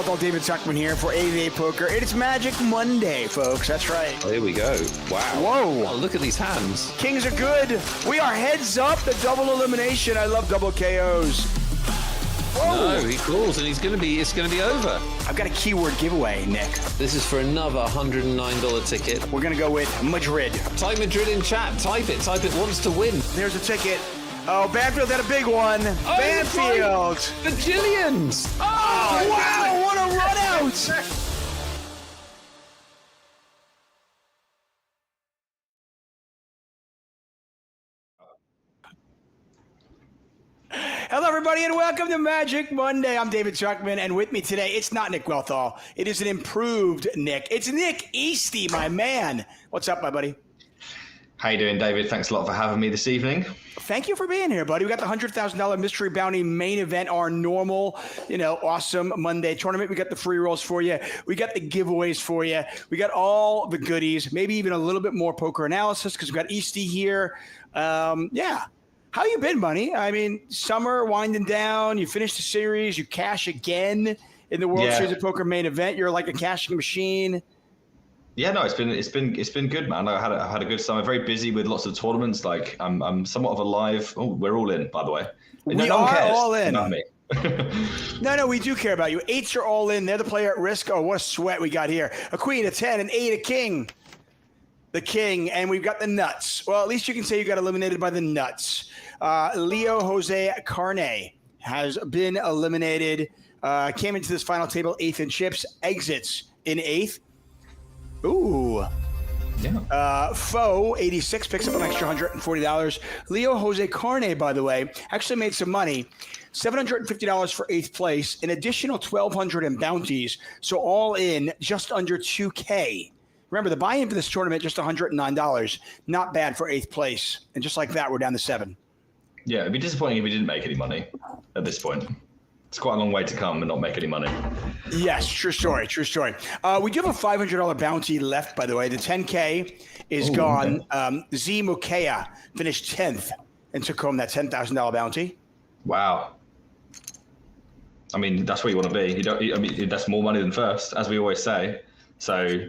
All David Tuckman here for AVA Poker. It's Magic Monday, folks. That's right. Oh, here we go. Wow. Whoa. Oh, look at these hands. Kings are good. We are heads up. The double elimination. I love double KOs. Whoa. No, he calls, and it's going to be over. I've got a keyword giveaway, Nick. This is for another $109 ticket. We're going to go with Madrid. Type Madrid in chat. Type it. Type it wants to win. There's a ticket. Oh, Banfield had a big one. Oh, Banfield. The Jillians. Oh, wow. What a run out. Hello, everybody, and welcome to Magic Monday. I'm David Tuckman, and with me today, it's not Nick Wealthall. It is an improved Nick. It's Nick Easty, my man. What's up, my buddy? How you doing, David? Thanks a lot for having me this evening. Thank you for being here, buddy. We got the $100,000 mystery bounty main event, our normal, awesome Monday tournament. We got the free rolls for you. We got the giveaways for you. We got all the goodies, maybe even a little bit more poker analysis because we got Easty here. Yeah. How you been, buddy? I mean, summer winding down. You finished the series. You cash again in the World Series of Poker main event. You're like a cashing machine. Yeah, no, it's been good, man. I had a good summer. Very busy with lots of tournaments. Like I'm somewhat of a live. Oh, we're all in, by the way. We are all in. Not me. No, we do care about you. Eights are all in. They're the player at risk. Oh, what a sweat we got here. A queen, a 10, an 8, a king. The king, and we've got the nuts. Well, at least you can say you got eliminated by the nuts. Leo Jose Carne has been eliminated. Came into this final table 8th in chips. Exits in 8th. Ooh. Yeah. Foe 86 picks up an extra $140. Leo Jose Carne, by the way, actually made some money. $750 for 8th place, an additional $1,200 in bounties. So all in just under $2K. Remember, the buy-in for this tournament just $109. Not bad for 8th place. And just like that, we're down to 7. Yeah, it'd be disappointing if we didn't make any money at this point. It's quite a long way to come and not make any money. Yes, true story, true story. We do have a $500 bounty left, by the way. The 10K is gone. Okay. Z Mukea finished 10th and took home that $10,000 bounty. Wow. I mean, that's where you want to be. I mean, that's more money than first, as we always say. So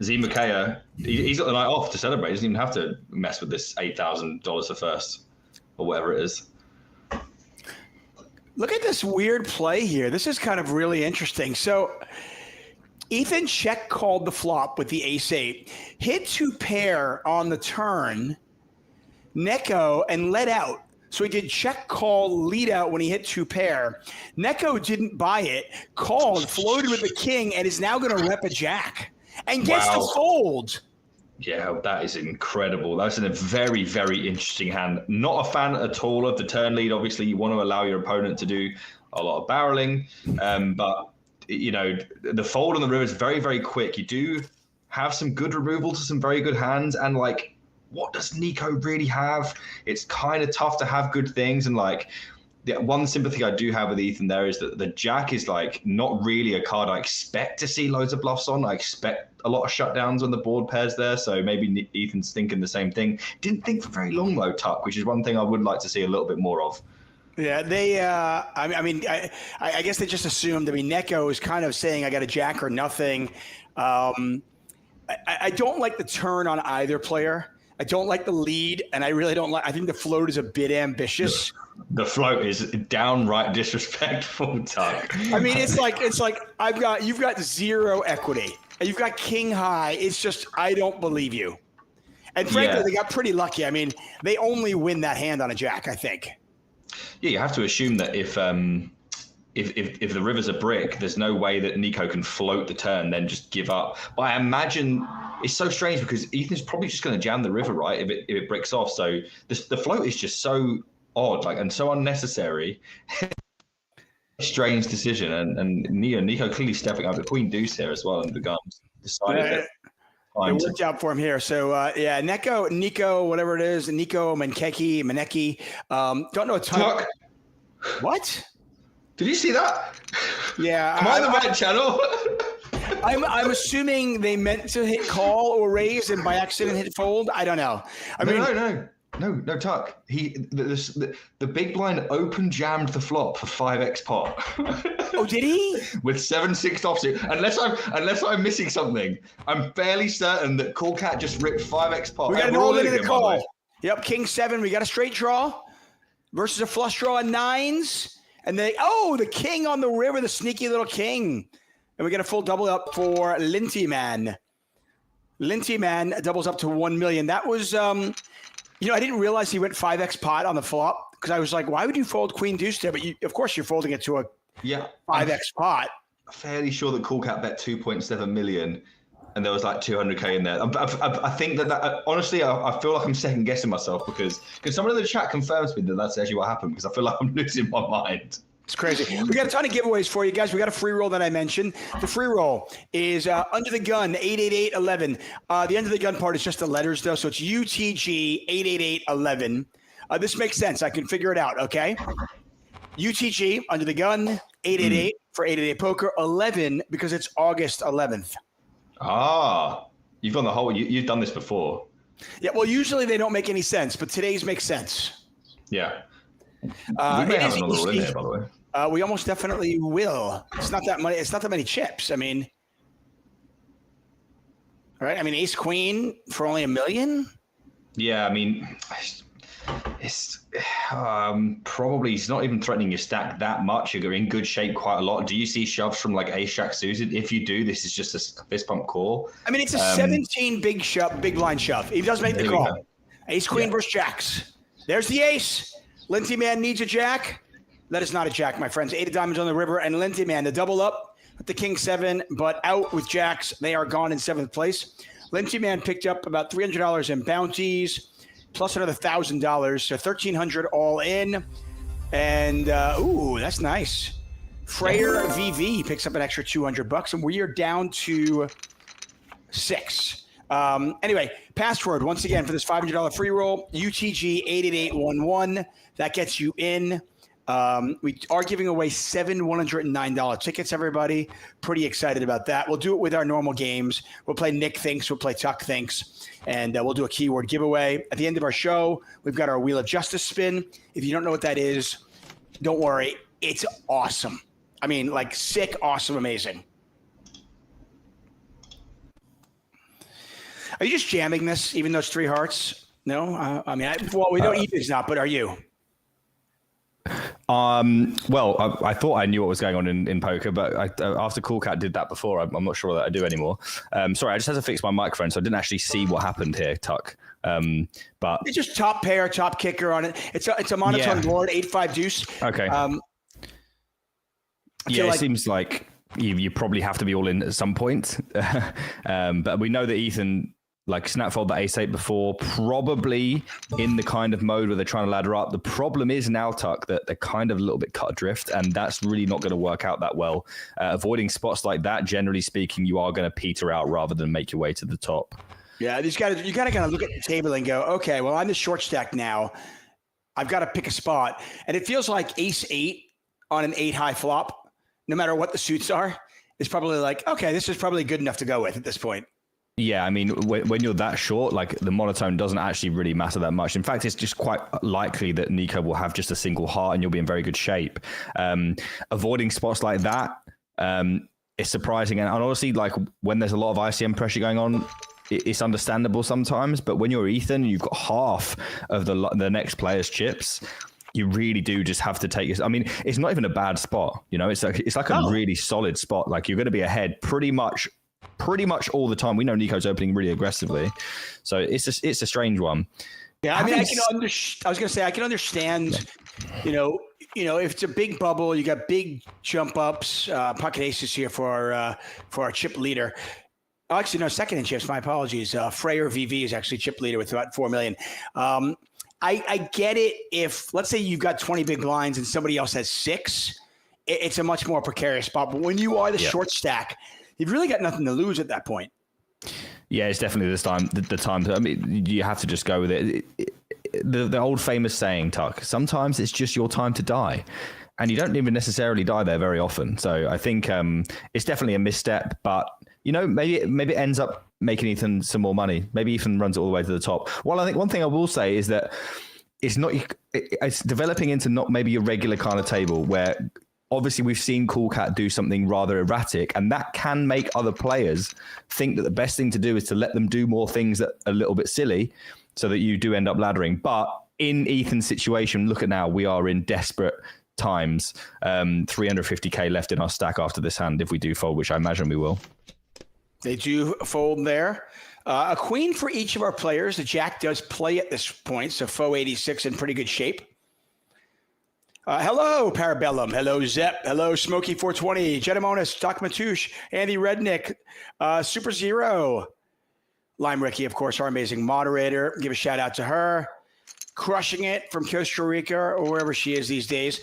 Z Mukea, he's got the night off to celebrate. He doesn't even have to mess with this $8,000 for first or whatever it is. Look at this weird play here. This is kind of really interesting. So Ethan check called the flop with the ace-8, hit 2 pair on the turn, Neko, and let out. So he did check call lead out when he hit 2 pair. Neko didn't buy it, called, floated with the king, and is now going to rep a jack and gets to fold. Yeah, that is incredible. That's a very, very interesting hand. Not a fan at all of the turn lead. Obviously, you want to allow your opponent to do a lot of barreling. But, the fold on the river is very, very quick. You do have some good removal to some very good hands. And, what does Neko really have? It's kind of tough to have good things. And, the one sympathy I do have with Ethan there is that the jack is not really a card I expect to see loads of bluffs on. I expect a lot of shutdowns on the board pairs there. So maybe Ethan's thinking the same thing. Didn't think for very long though, Tuck, which is one thing I would like to see a little bit more of. Yeah, they. I guess they just assumed. Neko is kind of saying I got a jack or nothing. I don't like the turn on either player. I don't like the lead, and I really don't like. I think the float is a bit ambitious. The float is downright disrespectful, Tuck. I mean, it's like you've got 0 equity, and you've got king high. It's just I don't believe you. And frankly, they got pretty lucky. I mean, they only win that hand on a jack, I think. Yeah, you have to assume that if the river's a brick, there's no way that Neko can float the turn, then just give up. But I imagine it's so strange because Ethan's probably just going to jam the river, right? If it bricks off. So the float is just so odd, and so unnecessary. Strange decision, and Neko clearly stepping up. The queen deuce here as well, and the guns decided it worked out for him here. So Neko, whatever it is, Neko Maneki. Don't know a ton. Tuck. What? Did you see that? Yeah. Am I on the right channel? I'm assuming they meant to hit call or raise and by accident hit fold. I don't know. No. No, Tuck. The big blind open jammed the flop for 5x pot. Oh, did he? With 7-6 offsuit. Unless I'm missing something, I'm fairly certain that Cool Cat just ripped 5x pot. We got an all-in in the call. Yep, King 7. We got a straight draw versus a flush draw on 9s. And the king on the river, the sneaky little king. And we get a full double up for Linty Man. Linty Man doubles up to 1 million. That was, I didn't realize he went 5x pot on the flop because I was like, why would you fold Queen Deuce there? But of course, you're folding it to a 5x pot. I'm fairly sure that Cool Cat bet 2.7 million. And there was like 200K in there. I think that honestly, I feel like I'm second guessing myself because someone in the chat confirms me that that's actually what happened because I feel like I'm losing my mind. It's crazy. We got a ton of giveaways for you guys. We got a free roll that I mentioned. The free roll is Under the Gun 88811. The Under the Gun part is just the letters though, so it's UTG 88811. This makes sense. I can figure it out. Okay. UTG Under the Gun 888 for 888 Poker 11 because it's August 11th. Ah, you've gone the whole. You've done this before. Yeah. Well, usually they don't make any sense, but today's makes sense. Yeah. We may have another roll in there, by the way. We almost definitely will. It's not that money. It's not that many chips. I mean, right? I mean, Ace Queen for only $1 million. Yeah, I mean, it's probably he's not even threatening your stack that much. You're in good shape quite a lot. Do you see shoves from like Ace Jack suited? If you do, this is just a fist pump call. I mean, it's a 17 big blind shove. He does make the call. Ace Queen versus Jacks. There's the ace. Linty Man needs a jack. That is not a jack, my friends. 8 of diamonds on the river, and Linty Man, the double up with the King 7, but out with jacks. They are gone in 7th place. Linty Man picked up about $300 in bounties, plus another $1,000, so $1,300 all in. And that's nice. Freyer VV picks up an extra $200, and we are down to 6. Anyway, password once again for this $500 free roll, UTG 88811. That gets you in. We are giving away 7 $109 tickets, everybody. Pretty excited about that. We'll do it with our normal games. We'll play Nick Thinks, we'll play Tuck Thinks, and we'll do a keyword giveaway. At the end of our show, we've got our Wheel of Justice spin. If you don't know what that is, don't worry. It's awesome. I mean, like sick, awesome, amazing. Are you just jamming this, even though it's 3 hearts? No? We know Ethan's not, but are you? I thought I knew what was going on in poker, but after Cool Cat did that before, I'm not sure that I do anymore. Sorry, I just had to fix my microphone, so I didn't actually see what happened here, Tuck. But it's just top pair, top kicker on it. It's a monotone board, 8-5 deuce. Okay. It seems like you probably have to be all in at some point. But we know that Ethan snap-fold the ace-8 before, probably in the kind of mode where they're trying to ladder up. The problem is now, Tuck, that they're kind of a little bit cut adrift, and that's really not going to work out that well. Avoiding spots like that, generally speaking, you are going to peter out rather than make your way to the top. Yeah, you got to kind of look at the table and go, okay, well, I'm the short stack now. I've got to pick a spot. And it feels like ace-8 on an 8-high flop, no matter what the suits are, is probably like, okay, this is probably good enough to go with at this point. Yeah, I mean, when you're that short, the monotone doesn't actually really matter that much. In fact, it's just quite likely that Nico will have just a single heart and you'll be in very good shape. Avoiding spots like that is surprising. And honestly, when there's a lot of ICM pressure going on, it's understandable sometimes. But when you're Ethan and you've got half of the next player's chips, you really do just have to take it. I mean, it's not even a bad spot. It's like a really solid spot. You're going to be ahead pretty much all the time. We know Nico's opening really aggressively, so it's a strange one. Yeah, I mean, I was going to say I can understand. If it's a big bubble, you got big jump ups. Pocket aces here for our chip leader. Oh, actually, no, second in chips. My apologies. Freyer VV is actually chip leader with about 4 million. I get it if, let's say you've got 20 big blinds and somebody else has 6. It's a much more precarious spot. But when you are the short stack, you've really got nothing to lose at that point. Yeah, it's definitely the time. I mean, you have to just go with it. The old famous saying, Tuck, sometimes it's just your time to die. And you don't even necessarily die there very often. So I think it's definitely a misstep. But, maybe it ends up making Ethan some more money. Maybe Ethan runs it all the way to the top. Well, I think one thing I will say is that it's developing into not maybe a regular kind of table where obviously we've seen Cool Cat do something rather erratic, and that can make other players think that the best thing to do is to let them do more things that are a little bit silly so that you do end up laddering. But in Ethan's situation, look at now, we are in desperate times. 350k left in our stack after this hand if we do fold, which I imagine we will. They do fold there. A queen for each of our players. The jack does play at this point, so foe 86 in pretty good shape. Hello, Parabellum. Hello, Zep. Hello, Smokey420, Gedemonis, Doc Matouche, Andy Rednick, Super Zero, Lime Ricky, of course, our amazing moderator. Give a shout out to her. Crushing it from Costa Rica or wherever she is these days.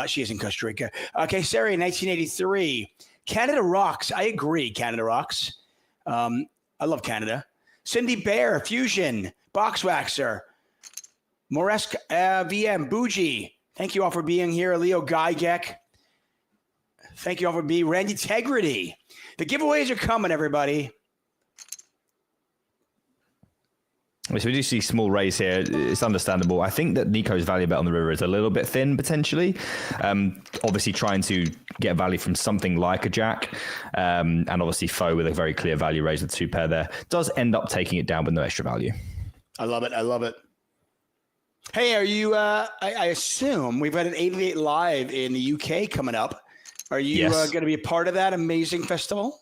She is in Costa Rica. Okay, Sari, 1983. Canada rocks. I agree, Canada rocks. I love Canada. Cindy Bear, Fusion, Boxwaxer, Moresk VM, Bougie. Thank you all for being here. Leo Gygek. Thank you all for being Randy Tegrity. The giveaways are coming, everybody. So we do see small raise here. It's understandable. I think that Nico's value bet on the river is a little bit thin, potentially. Obviously trying to get value from something like a jack. And obviously foe with a very clear value raise with 2 pair there. Does end up taking it down with no extra value. I love it. I love it. Hey, are you, I assume we've got an 88 live in the UK coming up. Are you going to be a part of that amazing festival?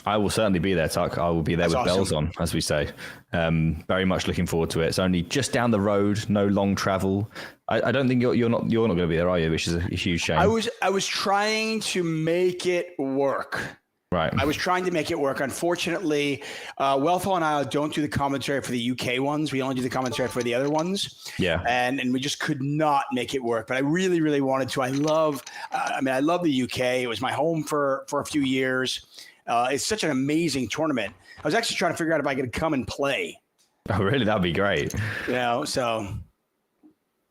I will certainly be there, Tuck. I will be there. That's with awesome. Bells on, as we say. Very much looking forward to it. It's only just down the road, no long travel. I don't think you're not going to be there, are you? Which is a huge shame. I was trying to make it work. Right. I was trying to make it work. Unfortunately, Wellfall and I don't do the commentary for the UK ones. We only do the commentary for the other ones. Yeah. And we just could not make it work. But I really, really wanted to. I love the UK. It was my home for a few years. It's such an amazing tournament. I was actually trying to figure out if I could come and play. Oh, really? That'd be great. So.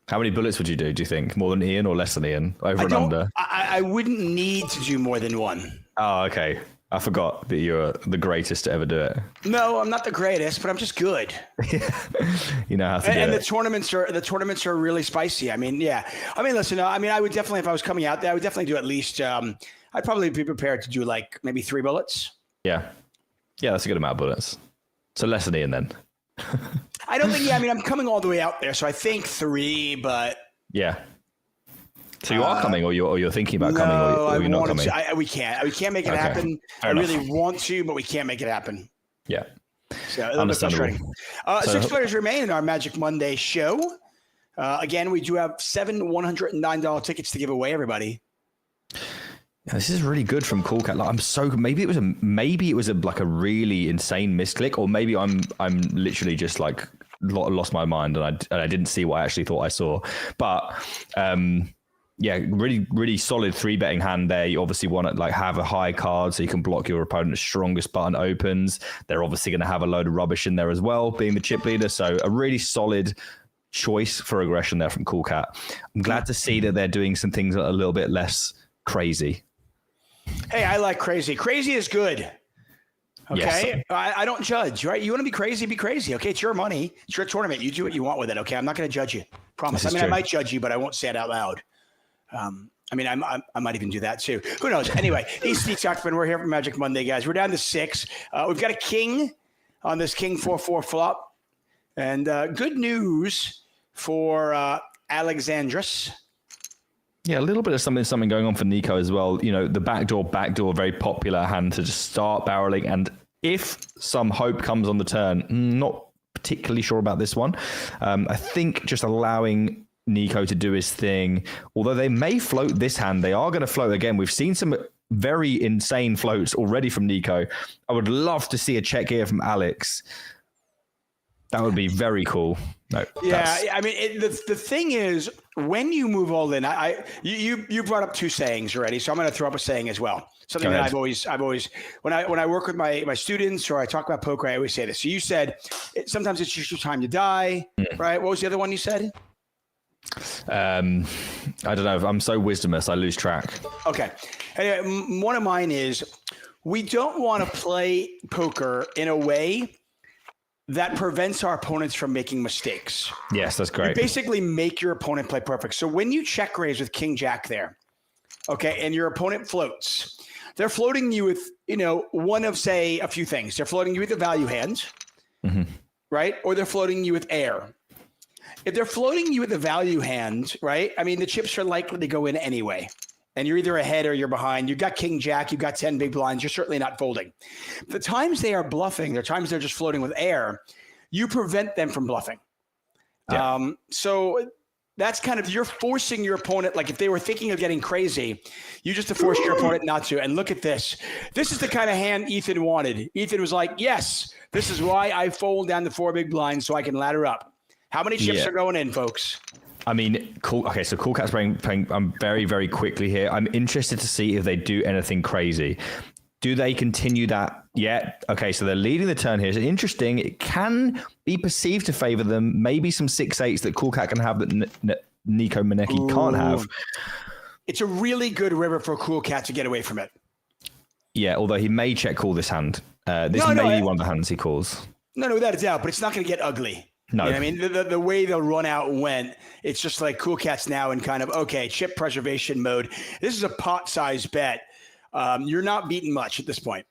How many bullets would you do you think? More than Ian or less than Ian? Over and under? I wouldn't need to do more than one. Oh, okay. I forgot that you're the greatest to ever do it. No, I'm not the greatest, but I'm just good. You know how to do it. And the tournaments are really spicy. I mean, yeah. I mean, listen, I would definitely, if I was coming out there, I would definitely do at least, I'd probably be prepared to do like maybe 3 bullets. Yeah. Yeah, that's a good amount of bullets. So less than Ian then. I don't think, I'm coming all the way out there. So I think 3, but. Yeah. So you are coming, or you're thinking about coming, or you're not coming? We can't make it happen. I really want to, but we can't make it happen. Yeah. So a little bit frustrating. 6 players remain in our Magic Monday show. Again, we do have 7 $109 tickets to give away, everybody. Yeah, this is really good from Cool Cat. Like, maybe it was like a really insane misclick, or maybe I'm literally just like lost my mind and I didn't see what I actually thought I saw. But yeah, really, really solid 3-betting hand there. You obviously want to like have a high card so you can block your opponent's strongest button opens. They're obviously going to have a load of rubbish in there as well, being the chip leader. So a really solid choice for aggression there from Cool Cat. I'm glad to see that they're doing some things that are a little bit less crazy. Hey, I like crazy. Crazy is good. Okay. Yes. I don't judge, right? You want to be crazy, be crazy. Okay. It's your money. It's your tournament. You do what you want with it. Okay. I'm not going to judge you. Promise. I might judge you, but I won't say it out loud. I might even do that too. Who knows? Anyway, East Stockman, we're here for Magic Monday, guys. We're down to 6. We've got a king on this king 4-4 flop. And good news for Alexandros. Yeah, a little bit of something going on for Nico as well. You know, the backdoor, very popular hand to just start barreling. And if some hope comes on the turn, not particularly sure about this one. I think just allowing Nico to do his thing, although they may float this hand, they are going to float again. We've seen some very insane floats already from Nico. I would love to see a check here from Alex. That would be very cool. No, yeah, I mean, the thing is, when you move all in, you brought up 2 sayings already, so I'm going to throw up a saying as well. Something that I've always when I work with my students or I talk about poker, I always say this. So you said sometimes it's just your time to die, right? What was the other one you said? I don't know. I'm so wisdomless, I lose track. Okay. Anyway, one of mine is we don't want to play poker in a way that prevents our opponents from making mistakes. Yes, that's You great. basically make your opponent play perfect. So when you check raise with king jack there, okay, and your opponent floats, they're floating you with, one of, say, a few things. They're floating you with a value hand, right? Or they're floating you with air. If they're floating you with a value hand, right? I mean, the chips are likely to go in anyway. And you're either ahead or you're behind. You've got king jack, you've got 10 big blinds, you're certainly not folding. The times they are bluffing, the times they're just floating with air, you prevent them from bluffing. Yeah. So that's kind of, you're forcing your opponent, like if they were thinking of getting crazy, you just forced your opponent not to. And look at this. This is the kind of hand Ethan wanted. Ethan was like, yes, this is why I fold down the 4 big blinds so I can ladder up. How many chips are going in, folks? I mean, cool. Okay, so Cool Cat's playing very, very quickly here. I'm interested to see if they do anything crazy. Do they continue that yet? Okay, so they're leading the turn here. It's interesting. It can be perceived to favor them. Maybe some 6-8s that Cool Cat can have that Nico Manecki can't have. It's a really good river for Cool Cat to get away from it. Yeah, although he may check call this hand. This may be one of the hands he calls. No, without a doubt, but it's not going to get ugly. No. You know what I mean? The way the run out went, it's just like Cool Cat's now in kind of, okay, chip preservation mode. This is a pot-sized bet. You're not beating much at this point.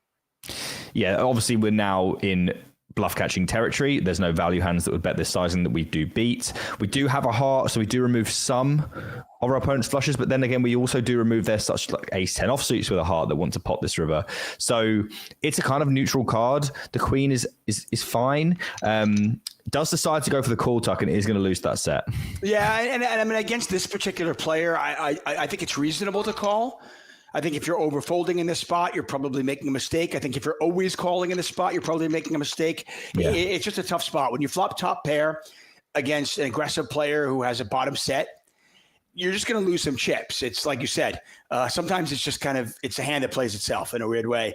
Yeah, obviously we're now in bluff catching territory. There's no value hands that would bet this sizing that we do beat. We do have a heart, so we do remove some of our opponent's flushes, but then again, we also do remove their such like ace-10 offsuits with a heart that want to pot this river. So it's a kind of neutral card. The queen is fine. Does decide to go for the call tuck and is going to lose that set. Yeah, and I mean, against this particular player, I think it's reasonable to call. I think if you're overfolding in this spot, you're probably making a mistake. I think if you're always calling in this spot, you're probably making a mistake. Yeah. It's just a tough spot. When you flop top pair against an aggressive player who has a bottom set, you're just going to lose some chips. It's like you said, sometimes it's just kind of, it's a hand that plays itself in a weird way.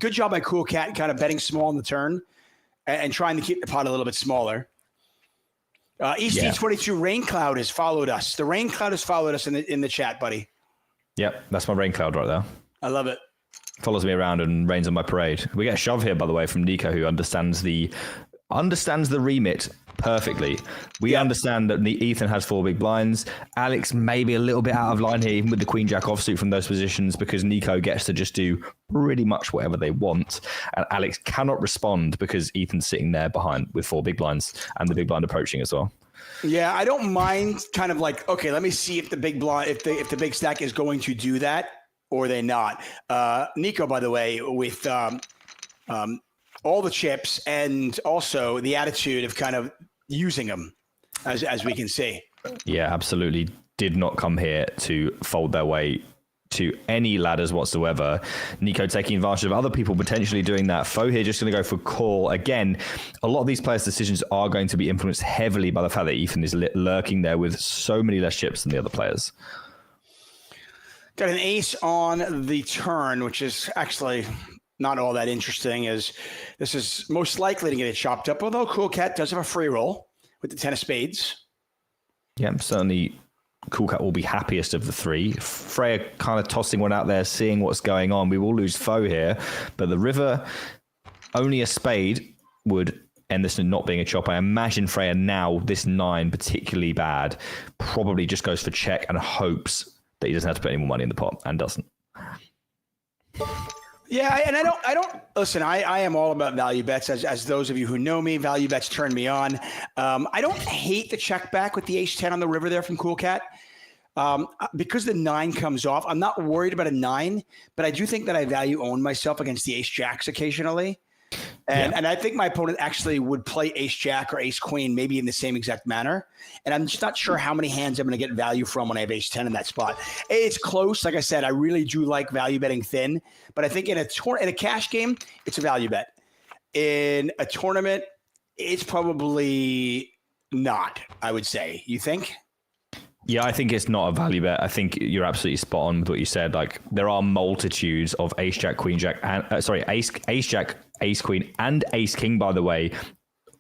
Good job by Cool Cat kind of betting small on the turn and trying to keep the pot a little bit smaller. eastyyy22 Rain Cloud has followed us. The Rain Cloud has followed us in the chat, buddy. Yep, that's my rain cloud right there. I love it. Follows me around and rains on my parade. We get a shove here, by the way, from Nico, who understands the remit perfectly. We understand that Ethan has 4 big blinds. Alex may be a little bit out of line here, even with the queen jack offsuit from those positions, because Nico gets to just do pretty much whatever they want. And Alex cannot respond because Ethan's sitting there behind with 4 big blinds and the big blind approaching as well. Yeah, I don't mind kind of like, okay, let me see if the big blind, if the big stack is going to do that or they not. Nico, by the way, with all the chips and also the attitude of kind of using them, as we can see. Yeah, absolutely. Did not come here to fold their way to any ladders whatsoever. Nico taking advantage of other people potentially doing that. Fo here just going to go for call. Again, a lot of these players' decisions are going to be influenced heavily by the fact that Ethan is lurking there with so many less chips than the other players. Got an ace on the turn, which is actually not all that interesting, as this is most likely to get it chopped up, although Cool Cat does have a free roll with the 10 of spades. Yeah, certainly Cool Cat will be happiest of the 3. Freya kind of tossing one out there, seeing what's going on. We will lose Fo here, but the river, only a spade would end this not being a chop. I imagine Freya now, this 9 particularly bad, probably just goes for check and hopes that he doesn't have to put any more money in the pot, and doesn't. Yeah, and I don't listen. I am all about value bets, as those of you who know me, value bets turn me on. I don't hate the check back with the ace-10 on the river there from Cool Cat. Because the 9 comes off, I'm not worried about a 9, but I do think that I value own myself against the ace-jacks occasionally. And I think my opponent actually would play ace-jack or ace-queen maybe in the same exact manner. And I'm just not sure how many hands I'm going to get value from when I have ace-10 in that spot. It's close. Like I said, I really do like value betting thin. But I think in a cash game, it's a value bet. In a tournament, it's probably not, I would say. You think? Yeah, I think it's not a value bet. I think you're absolutely spot on with what you said. Like, there are multitudes of ace-jack, queen-jack, and ace-jack, ace-queen, and ace-king, by the way,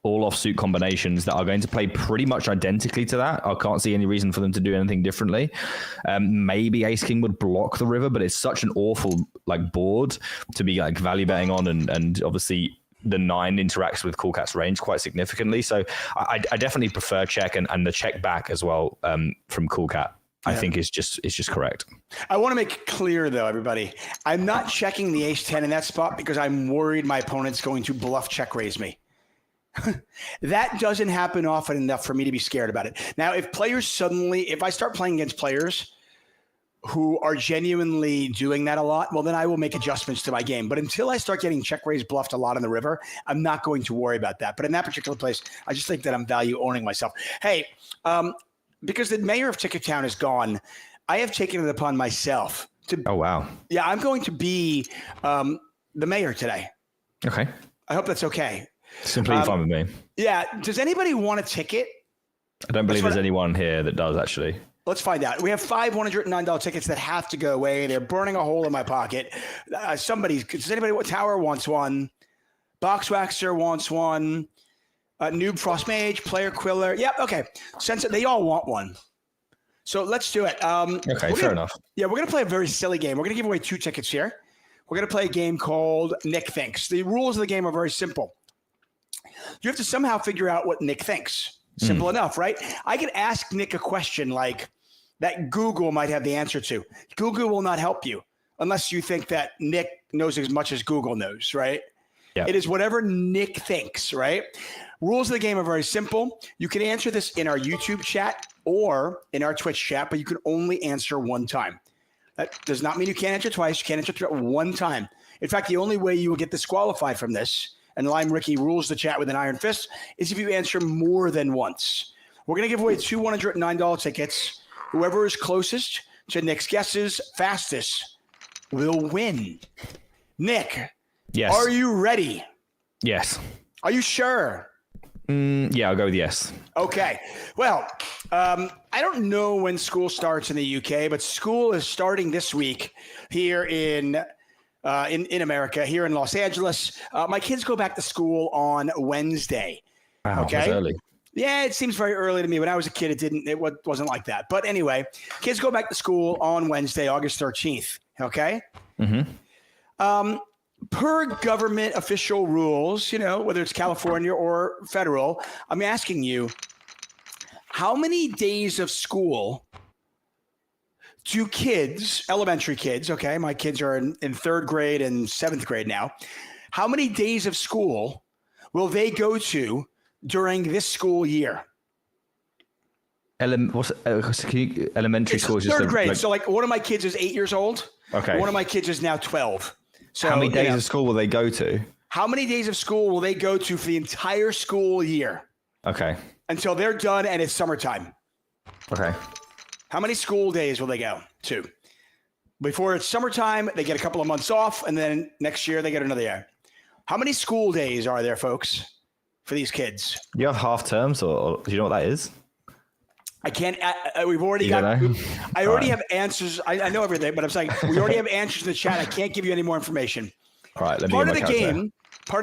all offsuit combinations that are going to play pretty much identically to that. I can't see any reason for them to do anything differently. Maybe Ace King would block the river, but it's such an awful like board to be like value betting on, and obviously the 9 interacts with Cool Cat's range quite significantly. So I definitely prefer check, and the check back as well from Cool Cat. I think is just correct. I want to make it clear, though, everybody. I'm not checking the ace-10 in that spot because I'm worried my opponent's going to bluff check raise me. That doesn't happen often enough for me to be scared about it. Now, if I start playing against players who are genuinely doing that a lot, well, then I will make adjustments to my game. But until I start getting check raise bluffed a lot on the river, I'm not going to worry about that. But in that particular place, I just think that I'm value owning myself. Hey, because the mayor of Tickettown is gone, I have taken it upon myself to. Oh, wow. Yeah, I'm going to be the mayor today. Okay. I hope that's okay. Simply fine with me. Yeah. Does anybody want a ticket? I don't believe there's anyone here that does, actually. Let's find out. We have 5 $109 tickets that have to go away. They're burning a hole in my pocket. Does anybody, what Tower wants one? Boxwaxer wants one. Noob Frost Mage, Player Quiller. Yep, okay. They all want one. So let's do it. Okay, fair enough. Yeah, we're going to play a very silly game. We're going to give away 2 tickets here. We're going to play a game called Nick Thinks. The rules of the game are very simple. You have to somehow figure out what Nick thinks. Simple enough, right? I could ask Nick a question like that Google might have the answer to. Google will not help you unless you think that Nick knows as much as Google knows, right? Yeah. It is whatever Nick thinks, right? Rules of the game are very simple. You can answer this in our YouTube chat or in our Twitch chat, but you can only answer one time. That does not mean you can't answer twice. You can't answer one time. In fact, the only way you will get disqualified from this, and Lime Ricky rules the chat with an iron fist, is if you answer more than once. We're going to give away 2 $109 tickets. Whoever is closest to Nick's guesses fastest will win. Nick, yes. Are you ready? Yes. Are you sure? Yeah, I'll go with yes. Okay. Well, I don't know when school starts in the UK, but school is starting this week here in America, here in Los Angeles. My kids go back to school on Wednesday. Wow, okay. That's early. Yeah, it seems very early to me. When I was a kid, it wasn't like that. But anyway, kids go back to school on Wednesday, August 13th. Okay. Mm-hmm. Per government official rules, whether it's California or federal, I'm asking you, how many days of school do kids, elementary kids, okay, my kids are in 3rd grade and 7th grade now, how many days of school will they go to during this school year? Elementary school is just 3rd grade. So one of my kids is 8 years old. Okay. One of my kids is now 12. So how many days of school will they go to? How many days of school will they go to for the entire school year? Okay. Until they're done and it's summertime. Okay. How many school days will they go to? Before it's summertime, they get a couple of months off, and then next year they get another year. How many school days are there, folks, for these kids? You have half terms, or do you know what that is? I can't. We've already got. I already have answers. I know everything, but I'm saying we already have answers in the chat. I can't give you any more information. All right. Let me part of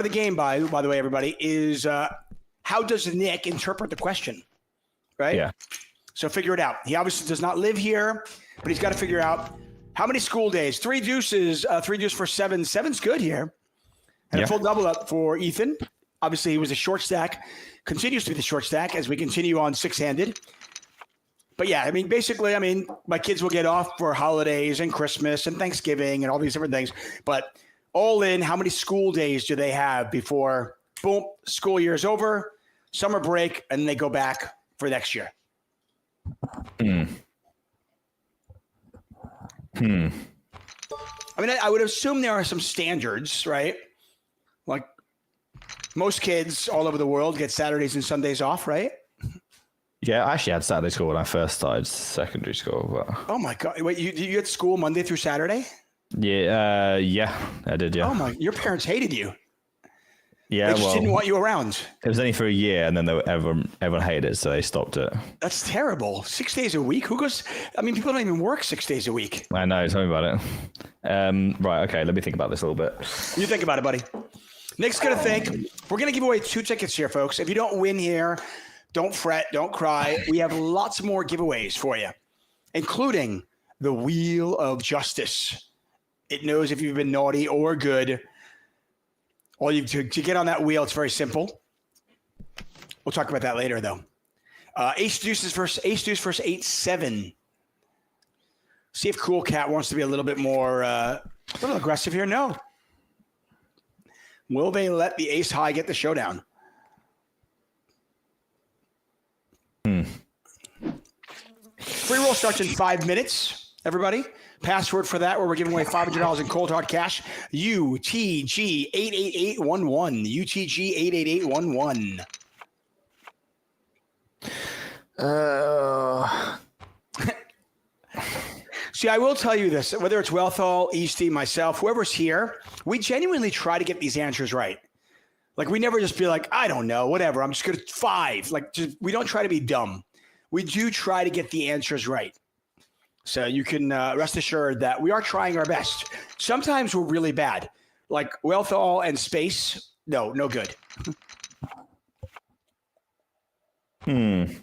the game, by the way, everybody, is how does Nick interpret the question? Right. Yeah. So figure it out. He obviously does not live here, but he's got to figure out how many school days. 3 deuces. 3 deuces for 7. 7's good here, and a full double up for Ethan. Obviously, he was a short stack. Continues to be the short stack as we continue on 6-handed. But yeah, basically, my kids will get off for holidays and Christmas and Thanksgiving and all these different things. But all in, how many school days do they have before, boom, school year is over, summer break, and then they go back for next year? I would assume there are some standards, right? Like most kids all over the world get Saturdays and Sundays off, right? Yeah, I actually had Saturday school when I first started secondary school. But... Oh my God! Wait, you had school Monday through Saturday? Yeah, I did. Yeah. Oh my! Your parents hated you. Yeah, they just didn't want you around. It was only for a year, and then everyone hated it, so they stopped it. That's terrible. 6 days a week? Who goes? People don't even work 6 days a week. I know. Tell me about it. Right. Okay. Let me think about this a little bit. You think about it, buddy. Nick's going to think. We're going to give away 2 tickets here, folks. If you don't win here, don't fret, don't cry. We have lots more giveaways for you, including the Wheel of Justice. It knows if you've been naughty or good. All you to get on that wheel, it's very simple. We'll talk about that later, though. Ace Deuce versus 8-7. See if Cool Cat wants to be a little bit more a little aggressive here. No. Will they let the ace high get the showdown? Free roll starts in 5 minutes, everybody. Password for that, where we're giving away $500 in cold hard cash. UTG88811. UTG88811. See, I will tell you this, whether it's Wealthall, Easty, myself, whoever's here, we genuinely try to get these answers right. Like, we never just be like, I don't know, whatever. I'm just going to 5. Like, we don't try to be dumb. We do try to get the answers right. So you can rest assured that we are trying our best. Sometimes we're really bad. Like Wealthall and Space, no good. There's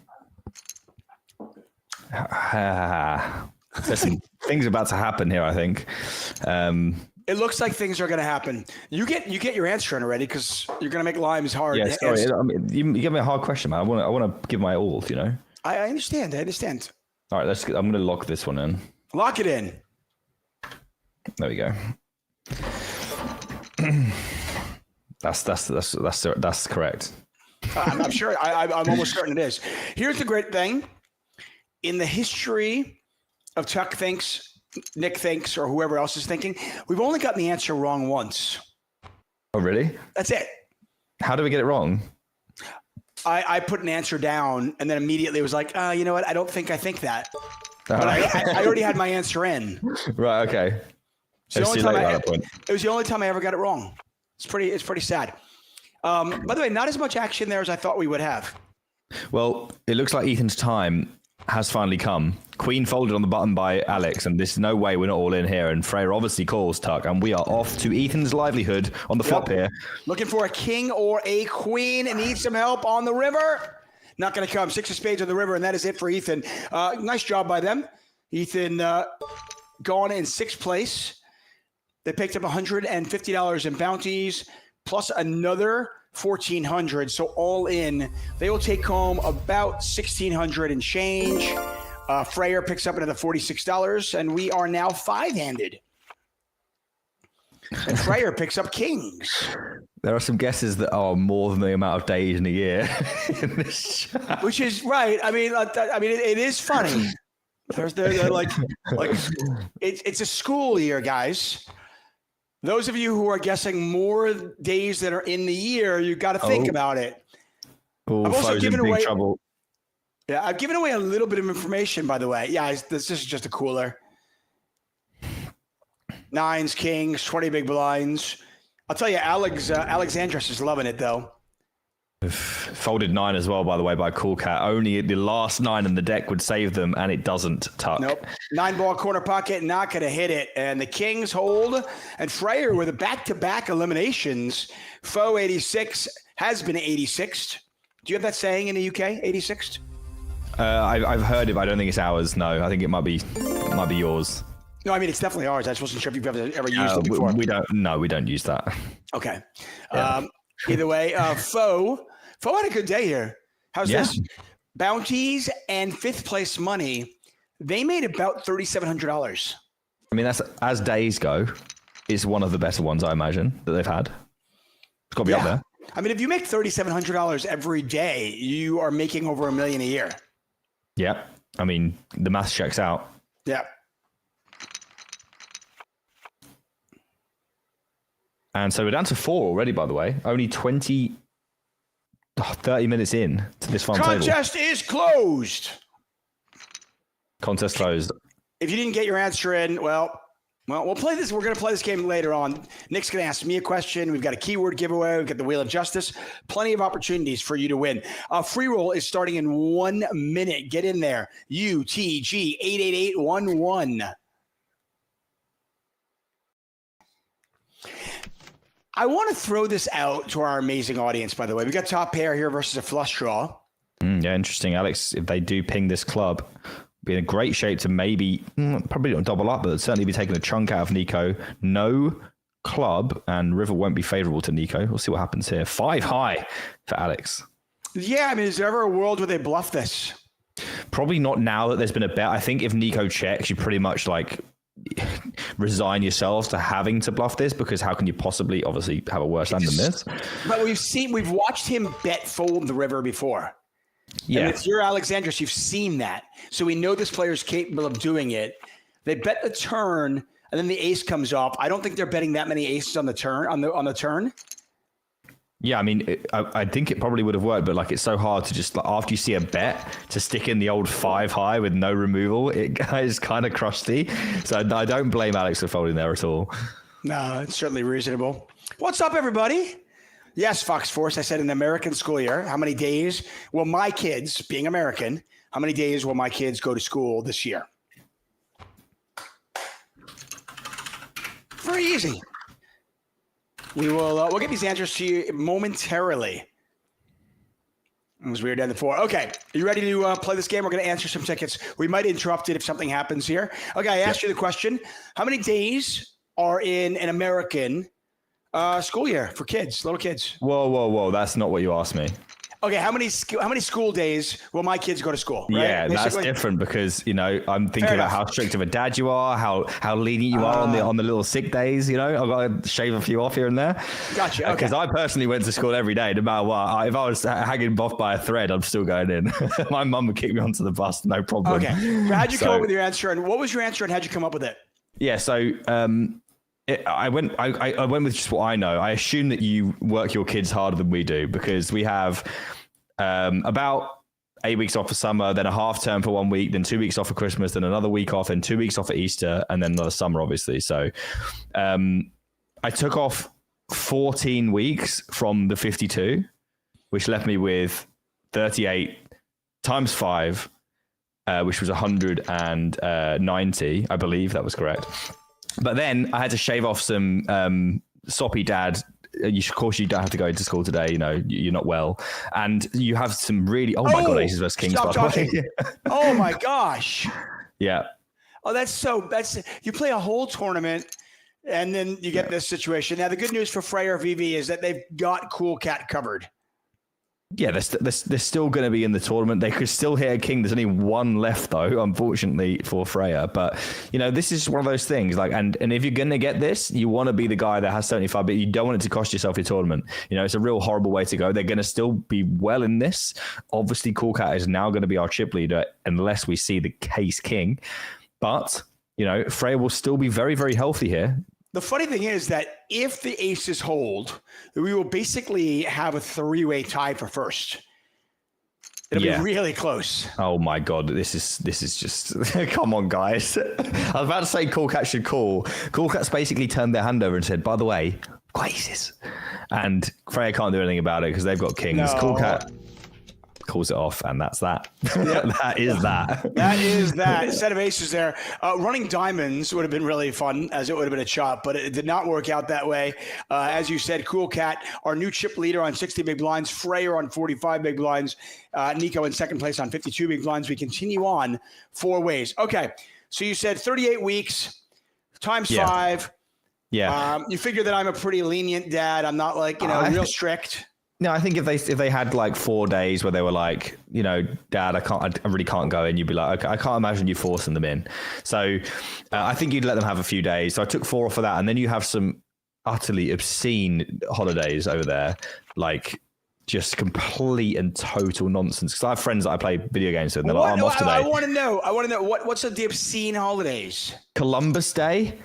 some things about to happen here, I think. It looks like things are going to happen. You get your answer in already because you're going to make limes hard. Yeah, sorry. I mean, you give me a hard question, man. I want to give my all, you know? I understand. All right, I'm going to lock this one in. Lock it in. There we go. That's correct. I'm sure. I'm almost certain it is. Here's the great thing. In the history of Chuck Thinks, Nick Thinks, or whoever else is thinking, we've only gotten the answer wrong once. Oh, really? That's it. How do we get it wrong? I put an answer down and then immediately was like, you know what? I don't think I think that. But I already had my answer in. Right. Okay. It was the only time I ever got it wrong. It's pretty sad. By the way, not as much action there as I thought we would have. Well, it looks like Ethan's time has finally come. Queen folded on the button by Alex, and there's no way we're not all in here. And Freya obviously calls Tuck, and we are off to Ethan's livelihood on the flop here. Looking for a king or a queen and need some help on the river. Not going to come. 6 of spades on the river, and that is it for Ethan. Nice job by them. Ethan gone in 6th place. They picked up $150 in bounties, plus another $1,400. So all in, they will take home about $1,600 and change. Freya picks up another $46, and we are now 5-handed. And Freya picks up kings. There are some guesses that are more than the amount of days in a year in this chat. Which is right. I mean, it is funny. They're like it's a school year, guys. Those of you who are guessing more days that are in the year, you got to think about it. Oh, I've also given away trouble. Yeah, I've given away a little bit of information, by the way. Yeah, this is just a cooler. 9s, kings, 20 big blinds. I'll tell you, Alexandros is loving it, though. Folded 9 as well, by the way, by Cool Cat. Only the last 9 in the deck would save them, and it doesn't, Tuck. Nope. 9-ball corner pocket, not going to hit it. And the kings hold. And Freya with a back-to-back eliminations. Foe 86 has been 86th. Do you have that saying in the UK, 86th? I've heard it, but I don't think it's ours. No, I think it might be yours. No, I mean, it's definitely ours. I just wasn't sure if you've ever used it before. We don't use that. Okay. Yeah. Either way, Foe had a good day here. How's this? Bounties and 5th place money. They made about $3,700. I mean, that's as days go, it's one of the better ones, I imagine, that they've had. It's got to be up there. I mean, if you make $3,700 every day, you are making over $1 million a year. Yeah. I mean, the math checks out. Yeah. And so we're down to 4 already, by the way. Only 30 minutes in to this fun Contest is closed. Contest closed. If you didn't get your answer in, well, we'll play this. We're going to play this game later on. Nick's going to ask me a question. We've got a keyword giveaway. We've got the Wheel of Justice. Plenty of opportunities for you to win. Free roll is starting in 1 minute. Get in there. UTG88811. I want to throw this out to our amazing audience, by the way. We got top pair here versus a flush draw. Yeah, interesting, Alex. If they do ping this club, be in a great shape to maybe, probably not double up, but certainly be taking a chunk out of Nico. No club, and river won't be favorable to Nico. We'll see what happens here. 5 high for Alex. Yeah, I mean, is there ever a world where they bluff this? Probably not now that there's been a bet. I think if Nico checks, you pretty much like resign yourselves to having to bluff this, because how can you possibly obviously have a worse hand than this? But we've watched him bet fold the river before. Yeah. And if you're Alexandros, you've seen that. So we know this player is capable of doing it. They bet the turn, and then the ace comes off. I don't think they're betting that many aces on the turn. On the turn. Yeah, I mean, I think it probably would have worked, but like it's so hard to just, like, after you see a bet, to stick in the old 5 high with no removal. It is kind of crusty. So I don't blame Alex for folding there at all. No, it's certainly reasonable. What's up, everybody? Yes, Fox Force. I said in the American school year, how many days will my kids, being American, how many days will my kids go to school this year? Very easy. We'll get these answers to you momentarily. It was weird down the 4. Okay, are you ready to play this game? We're going to answer some tickets. We might interrupt it if something happens here. Okay, I asked you the question. How many days are in an American school year for kids, little kids? Whoa. That's not what you asked me. Okay, how many school days will my kids go to school? Right? Yeah, that's different because, I'm thinking about how strict of a dad you are, how lenient you are on the little sick days. I've got to shave a few off here and there. Gotcha. Okay. Because I personally went to school every day, no matter what. If I was hanging off by a thread, I'm still going in. My mum would kick me onto the bus, no problem. Okay. So how'd you come up with your answer, and what was your answer, and how'd you come up with it? Yeah. So I went with just what I know. I assume that you work your kids harder than we do, because we have about 8 weeks off for summer, then a half term for 1 week, then 2 weeks off for Christmas, then another week off, and 2 weeks off for Easter, and then another summer, obviously. So I took off 14 weeks from the 52, which left me with 38 times 5, which was 190, I believe that was correct. But then I had to shave off some soppy dad. Of course, you don't have to go to school today. You're not well, and you have some really. Oh my god, aces versus kings. Stop talking. Oh my gosh. Yeah. Oh, that's you play a whole tournament, and then you get this situation. Now, the good news for Freya or VV is that they've got Cool Cat covered. Yeah, they're still going to be in the tournament. They could still hit a king. There's only one left, though, unfortunately, for Freya. But, this is one of those things. Like, and if you're going to get this, you want to be the guy that has 75, but you don't want it to cost yourself your tournament. It's a real horrible way to go. They're going to still be well in this. Obviously, Cool Cat is now going to be our chip leader unless we see the case king. But, Freya will still be very, very healthy here. The funny thing is that if the aces hold, we will basically have a 3-way tie for first. It'll be really close. Oh my god, this is just come on, guys. I was about to say Cool Cat should call. Cool Cat's basically turned their hand over and said, by the way, got aces. And Freya can't do anything about it because they've got kings. No. Cool Cat calls it off, and that's that. Yep. That is that. Set of aces there. Running diamonds would have been really fun, as it would have been a chop, but it did not work out that way. As you said, Cool Cat, our new chip leader on 60 big blinds, Freya on 45 big blinds, Nico in second place on 52 big blinds. We continue on 4 ways. Okay, so you said 38 weeks times 5. Yeah. You figure that I'm a pretty lenient dad. I'm not like, real strict. No, I think if they had like 4 days where they were like, Dad, I really can't go in, you'd be like, okay, I can't imagine you forcing them in. So I think you'd let them have a few days. So I took 4 off of that, and then you have some utterly obscene holidays over there, like just complete and total nonsense. Because I have friends that I play video games with, and they're like, I'm off today. I want to know what's the obscene holidays? Columbus Day,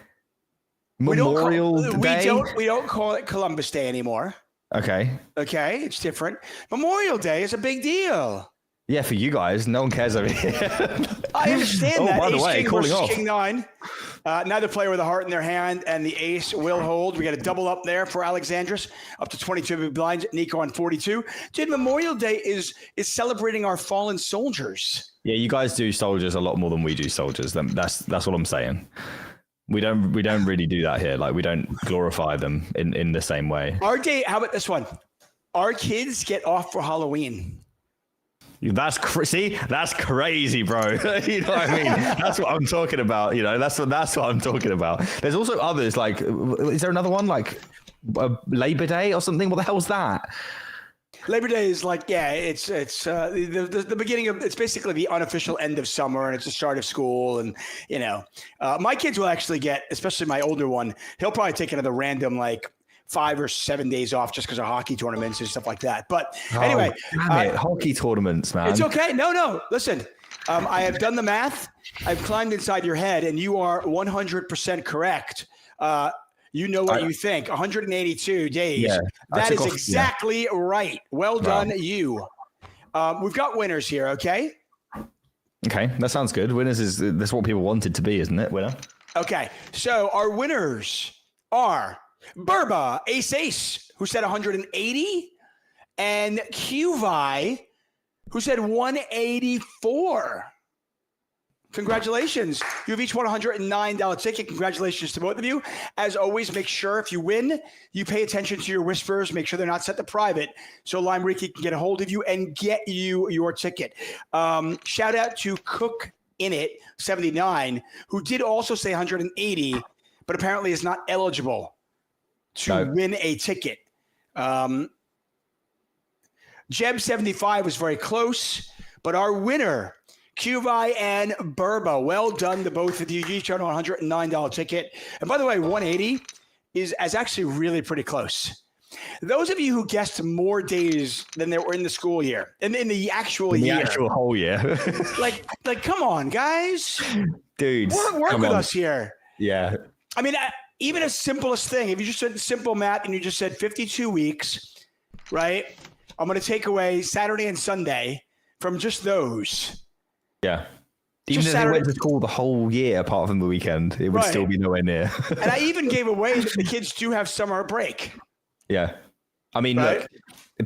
Memorial Day. We don't call it Columbus Day anymore. Okay, it's different. Memorial Day is a big deal. Yeah, for you guys, no one cares over here. I understand that. By the Ace way, King calling versus off. King 9. Neither player with a heart in their hand, and the ace will hold. We got a double up there for Alexandros, up to 22 big blinds. Nico on 42. Dude, Memorial Day is celebrating our fallen soldiers. Yeah, you guys do soldiers a lot more than we do soldiers. That's what I'm saying. We don't really do that here. Like we don't glorify them in the same way. How about this one? Our kids get off for Halloween. That's crazy, bro. You know what I mean? That's what I'm talking about. You know, that's what I'm talking about. There's also others. Like, is there another one like Labor Day or something? What the hell's that? Labor Day is like, yeah, it's the beginning of, it's basically the unofficial end of summer, and it's the start of school. And you know, my kids will actually get, especially my older one, he'll probably take another random like 5 or 7 days off just because of hockey tournaments and stuff like that. But anyway, hockey tournaments, man. It's okay. No. Listen, I have done the math. I've climbed inside your head, and you are 100% correct. You know what you think. 182 days. Yeah, that is exactly right. Well done, you. We've got winners here, okay? Okay, that sounds good. That's what people wanted to be, isn't it? Winner. Okay, so our winners are Burba Ace, who said 180, and QVI, who said 184. Congratulations. You've each won a $109 ticket. Congratulations to both of you. As always, make sure if you win, you pay attention to your whispers. Make sure they're not set to private so Lime Ricky can get a hold of you and get you your ticket. Shout out to Cook In It 79, who did also say 180, but apparently is not eligible to win a ticket. Jeb 75 was very close, but our winner, QVI and Burba, well done to both of you. You each on a $109 ticket. And by the way, 180 is actually really pretty close. Those of you who guessed more days than there were in the school year, in the actual year. The actual whole year. like, come on, guys. Dudes. Work with us here. Yeah. I mean, even a simplest thing, if you just said simple math and you just said 52 weeks, right? I'm going to take away Saturday and Sunday from just those. Yeah. Even if they went to school the whole year apart from the weekend, it would still be nowhere near. And I even gave away that the kids do have summer break. Yeah. I mean, look,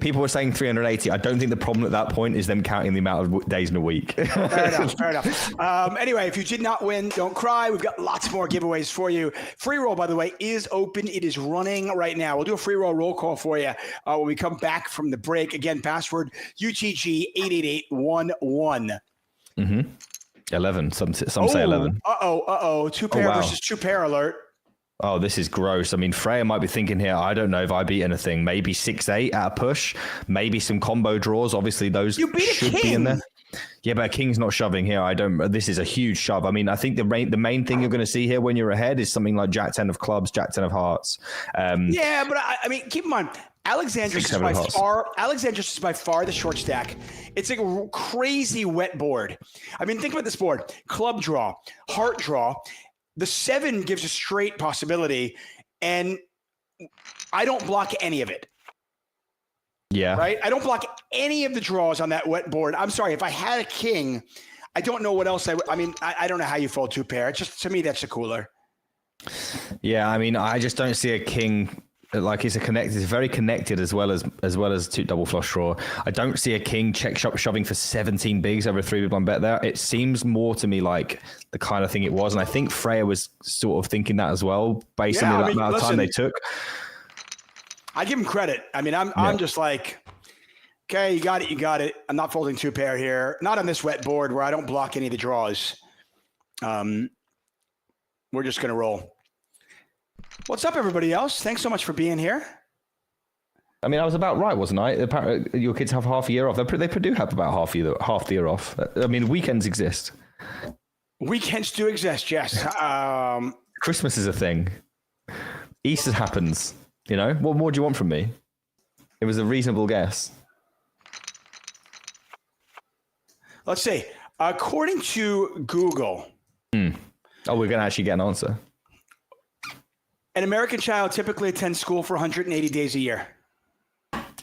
people were saying 380. I don't think the problem at that point is them counting the amount of days in a week. Fair enough. Anyway, if you did not win, don't cry. We've got lots more giveaways for you. Free roll, by the way, is open. It is running right now. We'll do a free roll call for you when we come back from the break. Again, password UTG88811. 11. Some say 11. Two pair versus two pair alert. Oh, this is gross. I mean, Freya might be thinking here, I don't know if I beat anything. Maybe 6-8 at a push. Maybe some combo draws. Obviously, those should be in there. Yeah, but a king's not shoving here. This is a huge shove. I mean, I think the main thing you're going to see here when you're ahead is something like Jack 10 of clubs, Jack 10 of hearts. Yeah, but I mean, keep in mind, Alexander's is by far the short stack. It's a crazy wet board. I mean, think about this board. Club draw, heart draw. The 7 gives a straight possibility, and I don't block any of it. Yeah. Right? I don't block any of the draws on that wet board. I'm sorry. If I had a king, I don't know what else I don't know how you fold two pair. It's just, to me, that's the cooler. Yeah, I mean, I just don't see a king. Like it's very connected as well as two double flush draw. I don't see a king shoving for 17 bigs over a 3-big-blind bet there. It seems more to me like the kind of thing it was, and I think Freya was sort of thinking that as well based on the amount of time they took. I give him credit. I mean, I'm just like, okay, you got it. I'm not folding two pair here. Not on this wet board where I don't block any of the draws. We're just gonna roll. What's up, everybody else? Thanks so much for being here. I mean, I was about right, wasn't I? Apparently, your kids have half a year off. They do have about half the year off. I mean, weekends exist. Weekends do exist, yes. Christmas is a thing. Easter happens. You know, what more do you want from me? It was a reasonable guess. Let's see. According to Google. Oh, we're going to actually get an answer. An American child typically attends school for 180 days a year.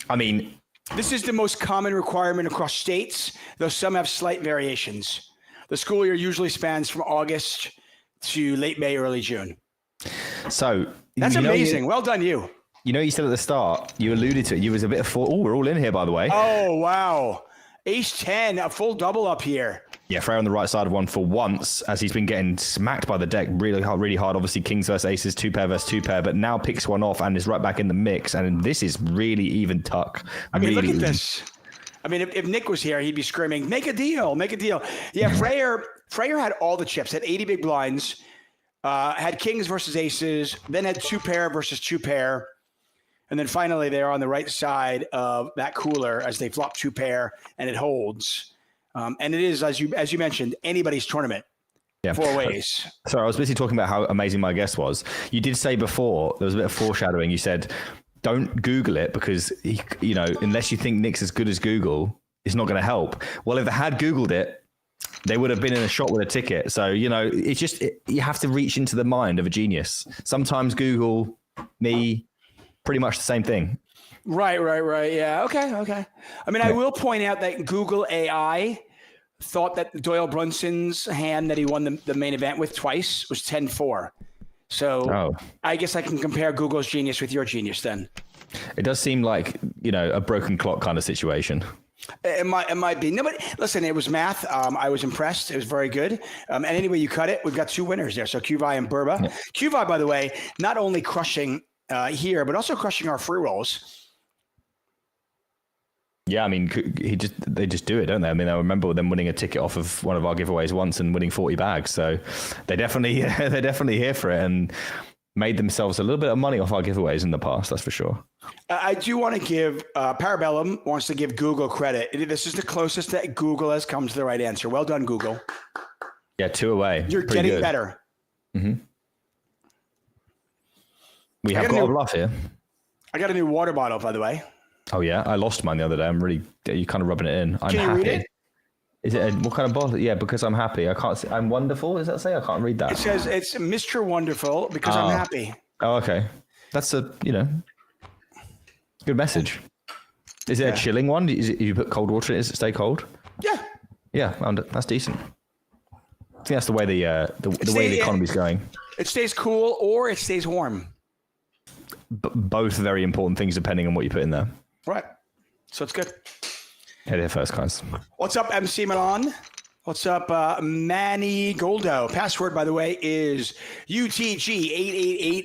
I mean, this is the most common requirement across states, though some have slight variations. The school year usually spans from August to late May, early June. So that's amazing. Well done, you. You know, you said at the start, you alluded to it. You was a bit of we're all in here, by the way. Oh, wow. Ace 10, a full double up here. Yeah, Freya on the right side of one for once, as he's been getting smacked by the deck really hard. Obviously, kings versus aces, 2-pair versus 2-pair, but now picks one off and is right back in the mix. And this is really even tuck. I mean, really look at this. I mean, if Nick was here, he'd be screaming, make a deal, make a deal. Yeah, Freya had all the chips, had 80 big blinds, had kings versus aces, then had 2-pair versus 2-pair. And then finally, they're on the right side of that cooler as they flop 2-pair, and it holds. And it is, as you mentioned, anybody's tournament. Yeah. 4 ways. Sorry, I was busy talking about how amazing my guest was. You did say before, there was a bit of foreshadowing. You said, don't Google it because, unless you think Nick's as good as Google, it's not going to help. Well, if they had Googled it, they would have been in a shot with a ticket. So, it's just, you have to reach into the mind of a genius. Sometimes Google, me, pretty much the same thing. Right. Yeah. Okay. I mean, I will point out that Google AI thought that Doyle Brunson's hand that he won the main event with twice was 10-4. So I guess I can compare Google's genius with your genius then. It does seem like, a broken clock kind of situation. It might be. No, but listen, it was math. I was impressed. It was very good. And anyway you cut it, we've got 2 winners there. So QVI and Burba. Yeah. QVI, by the way, not only crushing here, but also crushing our free rolls. Yeah, I mean, they just do it, don't they? I mean, I remember them winning a ticket off of one of our giveaways once and winning 40 bags. So they're definitely here for it and made themselves a little bit of money off our giveaways in the past. That's for sure. I do want to give Parabellum wants to give Google credit. This is the closest that Google has come to the right answer. Well done, Google. Yeah, 2 away. You're Pretty getting good. better. Mm-hmm. We have got a bluff here. I got a new water bottle, by the way. Oh yeah, I lost mine the other day. You're kind of rubbing it in. I'm Can you happy. read it? Is it what kind of bottle? Yeah, because I'm happy. I can't see. I'm wonderful. Does that say? I can't read that. It says it's Mr. Wonderful because I'm happy. Oh, okay. That's a good message. Is it a chilling one? Is it you put cold water in it? Does it stay cold? Yeah. Yeah, that's decent. I think that's the way the way the economy's going. It stays cool or it stays warm. Both very important things depending on what you put in there. Right. So it's good. Head here first, guys. What's up, MC Milan? What's up, Manny Goldo? Password, by the way, is UTG88811.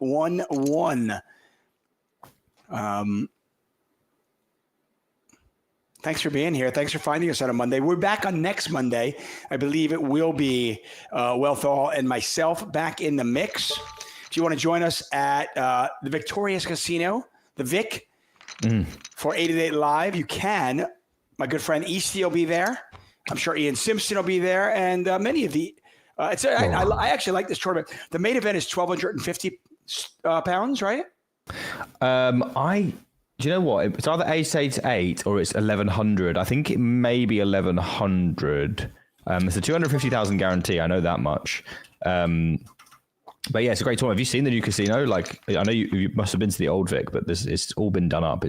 UTG88811. Thanks for being here. Thanks for finding us on a Monday. We're back on next Monday. I believe it will be Wealthall and myself back in the mix. If you want to join us at the Victorious Casino, the Vic, for 888 Live, you can. My good friend Easty will be there. I'm sure Ian Simpson will be there. And many of the I actually like this tournament. The main event is 1,250 pounds, right? Do you know what? It's either 888 or it's 1,100. I think it may be 1,100. It's a 250,000 guarantee. I know that much. But yeah, it's a great tournament. Have you seen the new casino? Like, I know you must have been to the old Vic, but it's all been done up.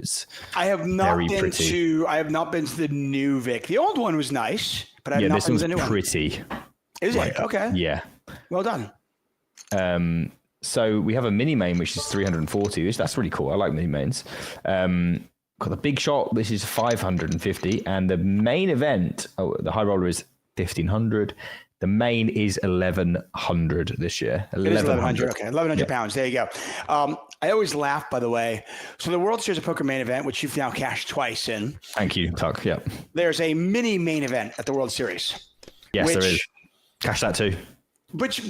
I have not been to the new Vic. The old one was nice, but I have not been to the new one. Pretty. Is it? Okay. Yeah. Well done. So we have a mini main, which is 340. That's really cool. I like mini mains. Got the big shot. This is 550. And the main event, the high roller is 1,500. The main is 1,100 this year. 1,100. Okay, 1,100 pounds. There you go. I always laugh, by the way. So the World Series of Poker main event, which you've now cashed twice in. Thank you, Tuck. Yeah. There's a mini main event at the World Series. Yes, there is. Cash that too. But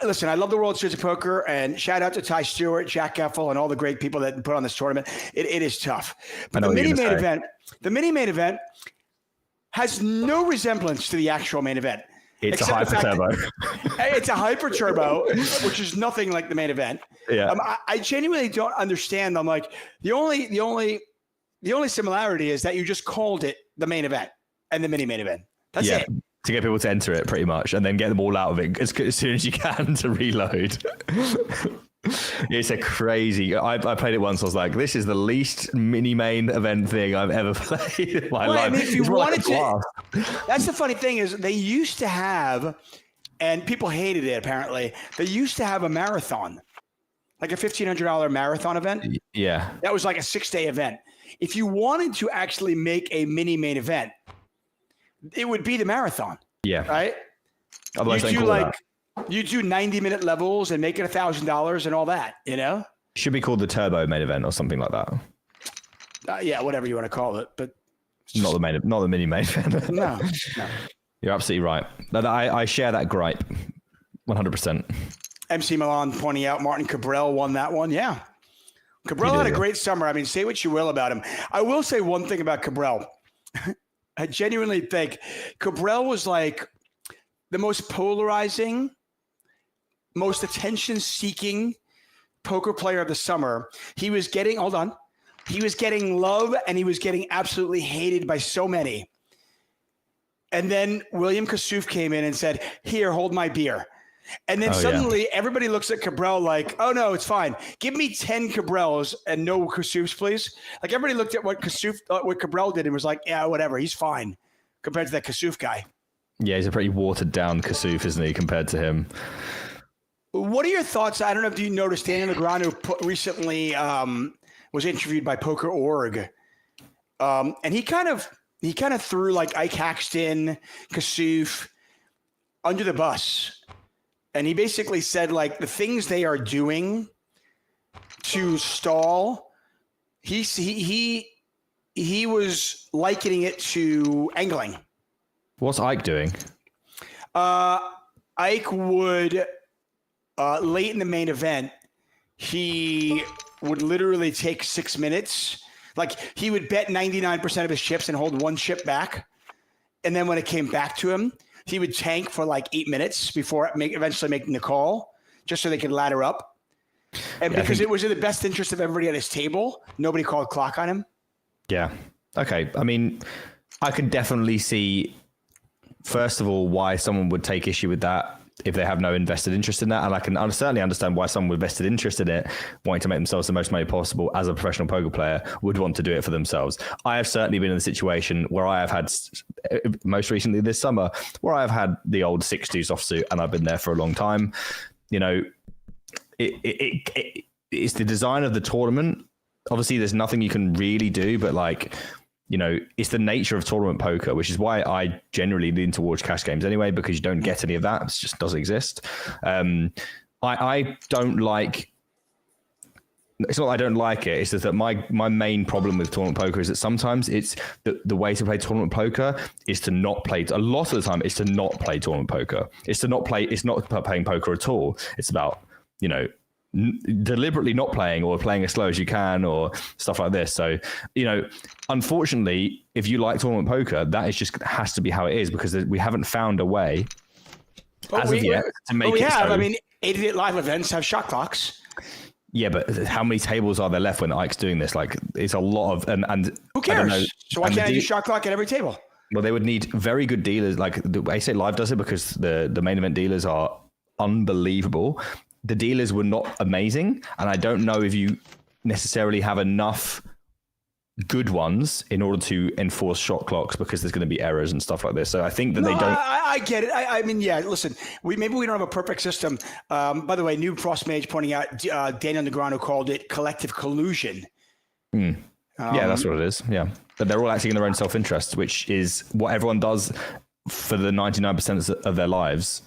listen, I love the World Series of Poker, and shout out to Ty Stewart, Jack Effel, and all the great people that put on this tournament. It is tough. But the mini main event has no resemblance to the actual main event. It's a hyper turbo. It's a hyper turbo, which is nothing like the main event. Yeah. I genuinely don't understand. I'm like, the only similarity is that you just called it the main event and the mini main event. That's it. To get people to enter it pretty much and then get them all out of it as soon as you can to reload. It's a crazy. I played it once. I was like, this is the least mini main event thing I've ever played in my life. I mean, if you wanted to, that's the funny thing is they used to have, and people hated it apparently, they used to have a marathon, like a $1,500 marathon event. Yeah. That was like a 6-day event. if you wanted to actually make a mini main event, it would be the marathon. Yeah. Right. Otherwise, you don't do call it like you do 90-minute levels and make it $1,000 and all that. You know, should be called the Turbo main event or something like that. Yeah, whatever you want to call it, but Not the mini main event. no. You're absolutely right. I share that gripe, 100%. MC Milan pointing out Martin Cabral won that one. Yeah. Cabral had a great summer. I mean, say what you will about him. I will say one thing about Cabral. I genuinely think Cabral was like the most polarizing, most attention-seeking poker player of the summer. He was getting love and he was getting absolutely hated by so many. And then William Kassouf came in and said, "Here, hold my beer." And then suddenly everybody looks at Cabral like, "Oh no, it's fine. Give me 10 Cabrals and no Kassoufs, please." Like everybody looked at what Cabral did and was like, "Yeah, whatever. He's fine," compared to that Kassouf guy. Yeah, he's a pretty watered down Kassouf, isn't he, compared to him? What are your thoughts? I don't know if you noticed Daniel Negreanu recently was interviewed by Poker.org. And he kind of threw like Ike Haxton, Kassouf under the bus. And he basically said like the things they are doing to stall, he was likening it to angling. What's Ike doing? Ike would late in the main event, he would literally take 6 minutes. Like he would bet 99% of his chips and hold one chip back. And then when it came back to him, he would tank for like 8 minutes before eventually making the call, just so they could ladder up. And because it was in the best interest of everybody at his table, nobody called clock on him. Yeah. Okay. I mean, I could definitely see, first of all, why someone would take issue with that if they have no invested interest in that. And I can certainly understand why someone with vested interest in it, wanting to make themselves the most money possible as a professional poker player, would want to do it for themselves. I have certainly been in the situation where I have had, most recently this summer, where I've had the old 6-2 offsuit and I've been there for a long time. You know, it's the design of the tournament. Obviously, there's nothing you can really do, but like, you know, it's the nature of tournament poker, which is why I generally lean towards cash games anyway, because you don't get any of that. It just doesn't exist. I don't like, it's not that I don't like it. It's just that my main problem with tournament poker is that sometimes it's the way to play tournament poker is to not play. A lot of the time it's to not play tournament poker. It's not about playing poker at all. It's about, you know, deliberately not playing or playing as slow as you can or stuff like this. So, you know, unfortunately, if you like tournament poker, that is just has to be how it is, because we haven't found a way as of yet to make it so. I mean, 88 live events have shot clocks. Yeah, but how many tables are there left when Ike's doing this? Like, it's a lot of, and who cares? So why can't I do shot clock at every table? Well, they would need very good dealers. Like I say, Live does it because the main event dealers are unbelievable. The dealers were not amazing, and I don't know if you necessarily have enough good ones in order to enforce shot clocks, because there's going to be errors and stuff like this. So I think that they don't. I get it. I mean, yeah. Listen, maybe we don't have a perfect system. By the way, New Frost Mage pointing out Daniel Negreanu called it collective collusion. Yeah, that's what it is. Yeah, but they're all acting in their own self-interest, which is what everyone does for the 99% of their lives.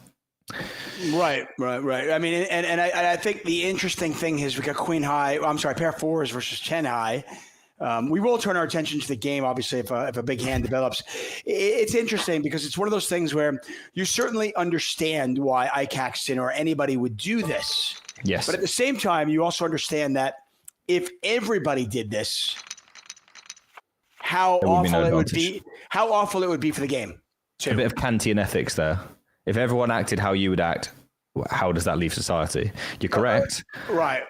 Right. I mean, and I think the interesting thing is we got queen high. I'm sorry, pair fours versus 10 high. We will turn our attention to the game, obviously, if a big hand develops. It's interesting because it's one of those things where you certainly understand why Ike Haxton or anybody would do this. Yes. But at the same time, you also understand that if everybody did this, how awful it would be for the game. A bit of Kantian ethics there. If everyone acted how you would act, how does that leave society? You're correct. Right.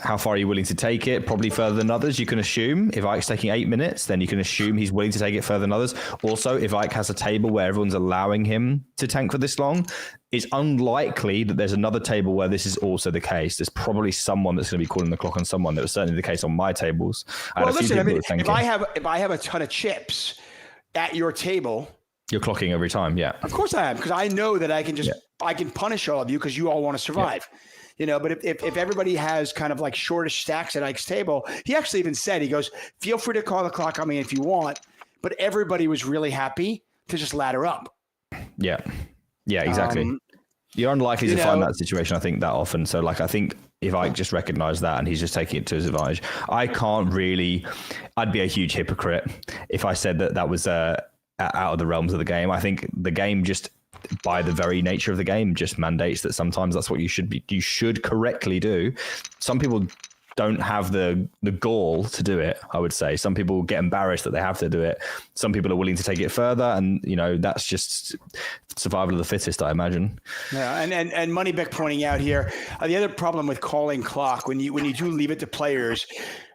How far are you willing to take it? Probably further than others. You can assume if Ike's taking 8 minutes, then you can assume he's willing to take it further than others. Also, if Ike has a table where everyone's allowing him to tank for this long, it's unlikely that there's another table where this is also the case. There's probably someone that's going to be calling the clock on someone. That was certainly the case on my tables. Well, listen, I mean, if I have a ton of chips at your table, you're clocking every time, yeah. Of course I am, because I know that I can punish all of you because you all want to survive. But if everybody has kind of like shortish stacks at Ike's table, he actually even said, he goes, feel free to call the clock on me if you want. But everybody was really happy to just ladder up. Yeah, exactly. You're unlikely to find that situation, I think, that often. So, like, I think if I just recognize that and he's just taking it to his advantage, I'd be a huge hypocrite if I said that was out of the realms of the game. I think the game just, by the very nature of the game, just mandates that sometimes that's what you should correctly do. Some people don't have the gall to do it, I would say. Some people get embarrassed that they have to do it. Some people are willing to take it further, and that's just survival of the fittest, I imagine. Yeah, and Moneybeck pointing out here, the other problem with calling clock, when you do leave it to players,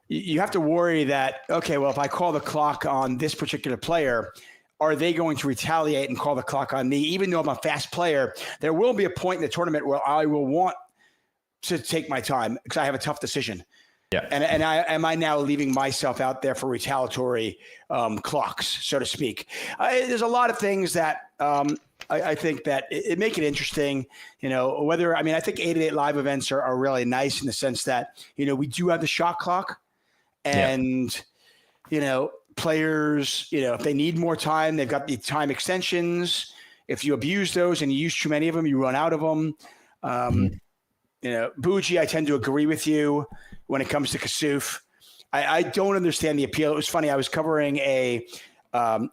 you have to worry that, okay, well, if I call the clock on this particular player, are they going to retaliate and call the clock on me? Even though I'm a fast player, there will be a point in the tournament where I will want to take my time because I have a tough decision. Yeah. And am I now leaving myself out there for retaliatory clocks, so to speak? There's a lot of things that I think that it make it interesting. I think 888 live events are really nice in the sense that, we do have the shot clock and, players, if they need more time, they've got the time extensions. If you abuse those and you use too many of them, you run out of them. Bougie, I tend to agree with you when it comes to Kasuf. I don't understand the appeal. It was funny. I was covering a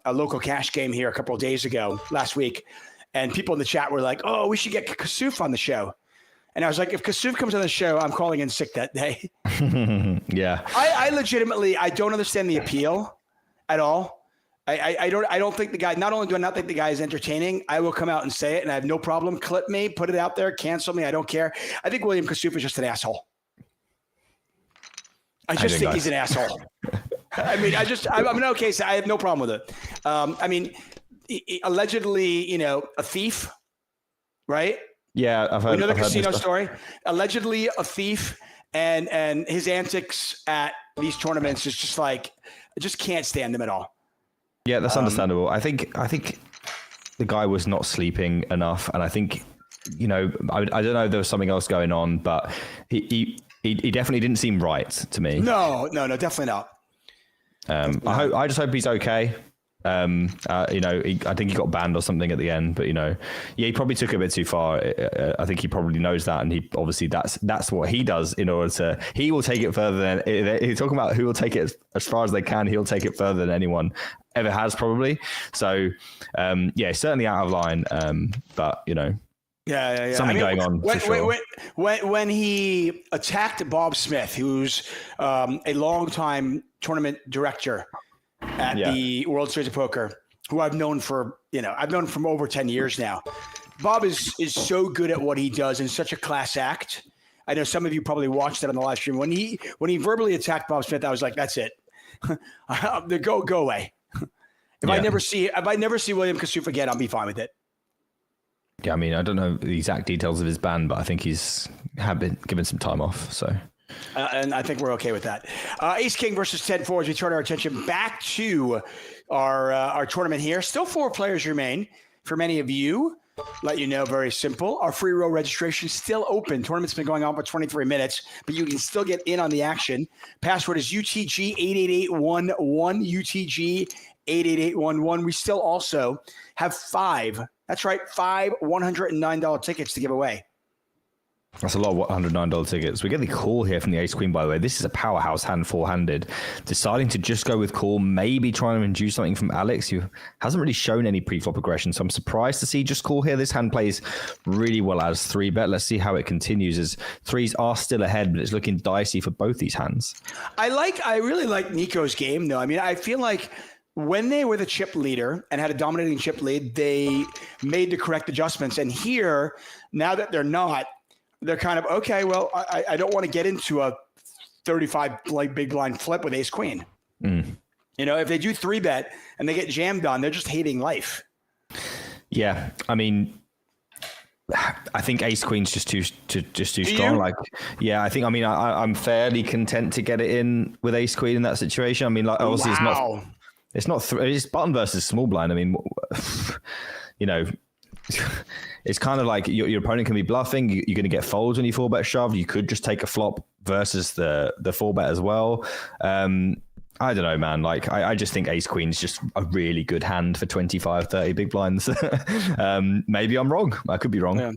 local cash game here a couple of days ago, last week, and people in the chat were like, "Oh, we should get Kasuf on the show." And I was like, if Kasuf comes on the show, I'm calling in sick that day. Yeah. I legitimately, I don't understand the appeal at all. I don't think the guy, not only do I not think the guy is entertaining, I will come out and say it, and I have no problem. Clip me, put it out there, cancel me. I don't care. I think William Kasuf is just an asshole. I just think he's an asshole. I'm in okay case. I have no problem with it. Allegedly, a thief, right? Yeah, I've heard. You know the casino story? Allegedly a thief, and his antics at these tournaments is just like, I just can't stand him at all. Yeah, that's understandable. I think the guy was not sleeping enough, and I think, I don't know if there was something else going on, but he definitely didn't seem right to me. No, definitely not. I just hope he's okay. I think he got banned or something at the end, but he probably took it a bit too far. I think he probably knows that, and he obviously that's what he does in order to. He will take it further than he's talking about. Who will take it as far as they can? He'll take it further than anyone ever has, probably. So, certainly out of line. But Yeah. Something going on for sure. When he attacked Bob Smith, who's a longtime tournament director at the World Series of Poker, who I've known for, I've known from over 10 years now. Bob is so good at what he does and such a class act. I know some of you probably watched it on the live stream. When he verbally attacked Bob Smith, I was like, that's it. Go away. If I never see William Kasuf again, I'll be fine with it. Yeah, I mean, I don't know the exact details of his ban, but I think he's been given some time off. So, and I think we're okay with that. Ace King versus 10-4 as we turn our attention back to our tournament here. Still 4 players remain. For many of you, let you know, very simple. Our free roll registration is still open. Tournament's been going on for 23 minutes, but you can still get in on the action. Password is UTG88811, UTG88811. We still also have 5. That's right, 5 $109 tickets to give away. That's a lot of $109 tickets. We get the call here from the Ace Queen, by the way. This is a powerhouse hand, 4-handed. Deciding to just go with call, maybe trying to induce something from Alex, who hasn't really shown any pre-flop aggression. So I'm surprised to see just call here. This hand plays really well as 3-bet. Let's see how it continues, as 3s are still ahead, but it's looking dicey for both these hands. I really like Nico's game, though. I mean, I feel like when they were the chip leader and had a dominating chip lead, they made the correct adjustments. And here, now that they're not, they're kind of, okay, well, I don't want to get into a 35 big blind flip with ace queen. If they do 3-bet and they get jammed on, they're just hating life. Yeah. I mean, I think ace queen's just too strong. I'm fairly content to get it in with ace queen in that situation. I mean, like, obviously it's not, it's button versus small blind. I mean, it's kind of like your opponent can be bluffing. You're going to get folds when you 4-bet shove. You could just take a flop versus the 4-bet as well. I don't know, man. Like, I just think ace queen is just a really good hand for 25, 30 big blinds. Maybe I'm wrong. I could be wrong. Yeah.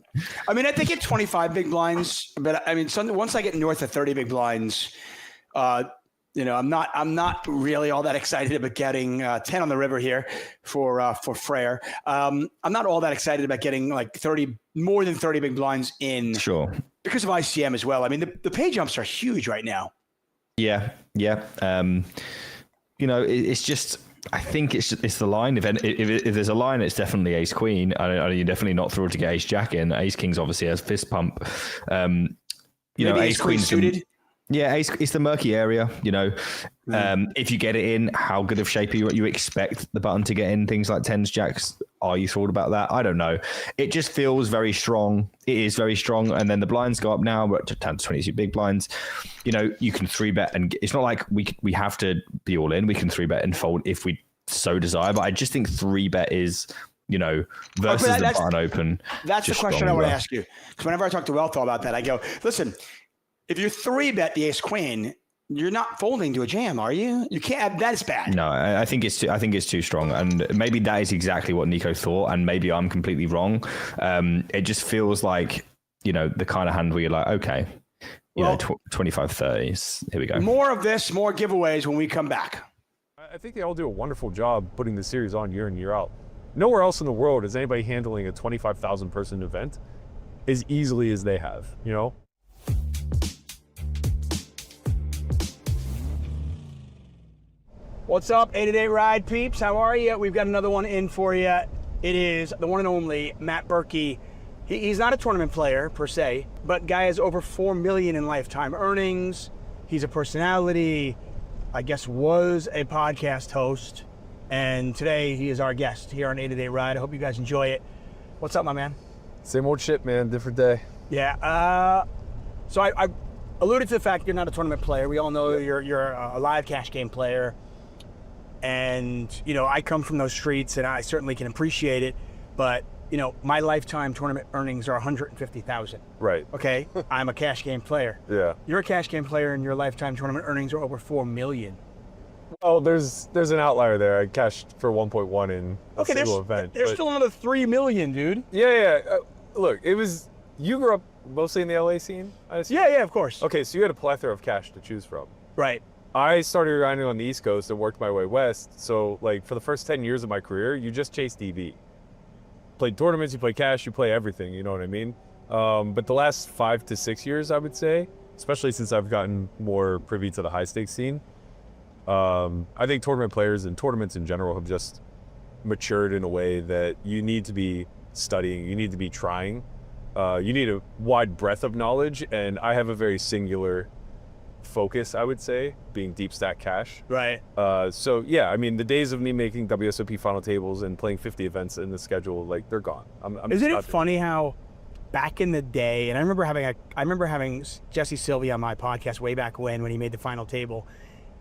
I mean, I think at 25 big blinds, but I mean, once I get north of 30 big blinds, you know, I'm not really all that excited about getting 10 on the river here for Freyr. I'm not all that excited about getting like more than 30 big blinds in. Sure. Because of ICM as well. I mean, the pay jumps are huge right now. Yeah. You know, it's just, I think it's the line. If there's a line, it's definitely ace queen. You're definitely not thrilled to get ace jack in. Ace kings obviously has fist pump. You know, ace queen suited. Yeah, it's the murky area, you know. If you get it in, how good of shape you expect the button to get in? Things like 10s, jacks, are you thought about that? I don't know. It just feels very strong. It is very strong. And then the blinds go up now. We're at 10 to 22 big blinds. You know, you can 3-bet, and it's not like we have to be all in. We can 3-bet and fold if we so desire. But I just think 3-bet is, you know, versus the button open. That's the question I want to ask you. Because whenever I talk to Wellthal about that, I go, listen, if you 3-bet the ace queen, you're not folding to a jam, are you? You can't. That's bad. No, I think it's too strong, and maybe that is exactly what Nico thought, and maybe I'm completely wrong. It just feels like, you know, the kind of hand where you're like, okay, you know, 25, 30s. Here we go. More of this, more giveaways when we come back. I think they all do a wonderful job putting the series on year in, year out. Nowhere else in the world is anybody handling a 25,000 person event as easily as they have, you know? What's up, 888 Ride peeps? How are you? We've got another one in for you. It is the one and only Matt Berkey. He's not a tournament player per se, but guy has over 4 million in lifetime earnings. He's a personality, I guess was a podcast host, and today he is our guest here on 888 Ride. I hope you guys enjoy it. What's up, my man? Same old shit, man, different day. Yeah, so I alluded to the fact you're not a tournament player. We all know you're a live cash game player. And, you know, I come from those streets and I certainly can appreciate it. But, you know, my lifetime tournament earnings are 150,000. Right. Okay. I'm a cash game player. Yeah. You're a cash game player and your lifetime tournament earnings are over 4 million. Well, there's an outlier there. I cashed for 1.1 in a single event. There's still another 3 million, dude. Yeah. Look, you grew up mostly in the LA scene, I assume? Yeah, of course. Okay, so you had a plethora of cash to choose from. Right. I started grinding on the East Coast and worked my way west. So, like, for the first 10 years of my career, you just chased EV. Played tournaments, you play cash, you play everything, you know what I mean? But the last 5 to 6 years, I would say, especially since I've gotten more privy to the high stakes scene, I think tournament players and tournaments in general have just matured in a way that you need to be studying, you need to be trying, you need a wide breadth of knowledge, and I have a very singular focus, I would say, being deep stack cash. Right. So yeah, I mean, the days of me making WSOP final tables and playing 50 events in the schedule, like, they're gone. Isn't it funny how back in the day, and I remember having Jesse Sylvia on my podcast way back when he made the final table,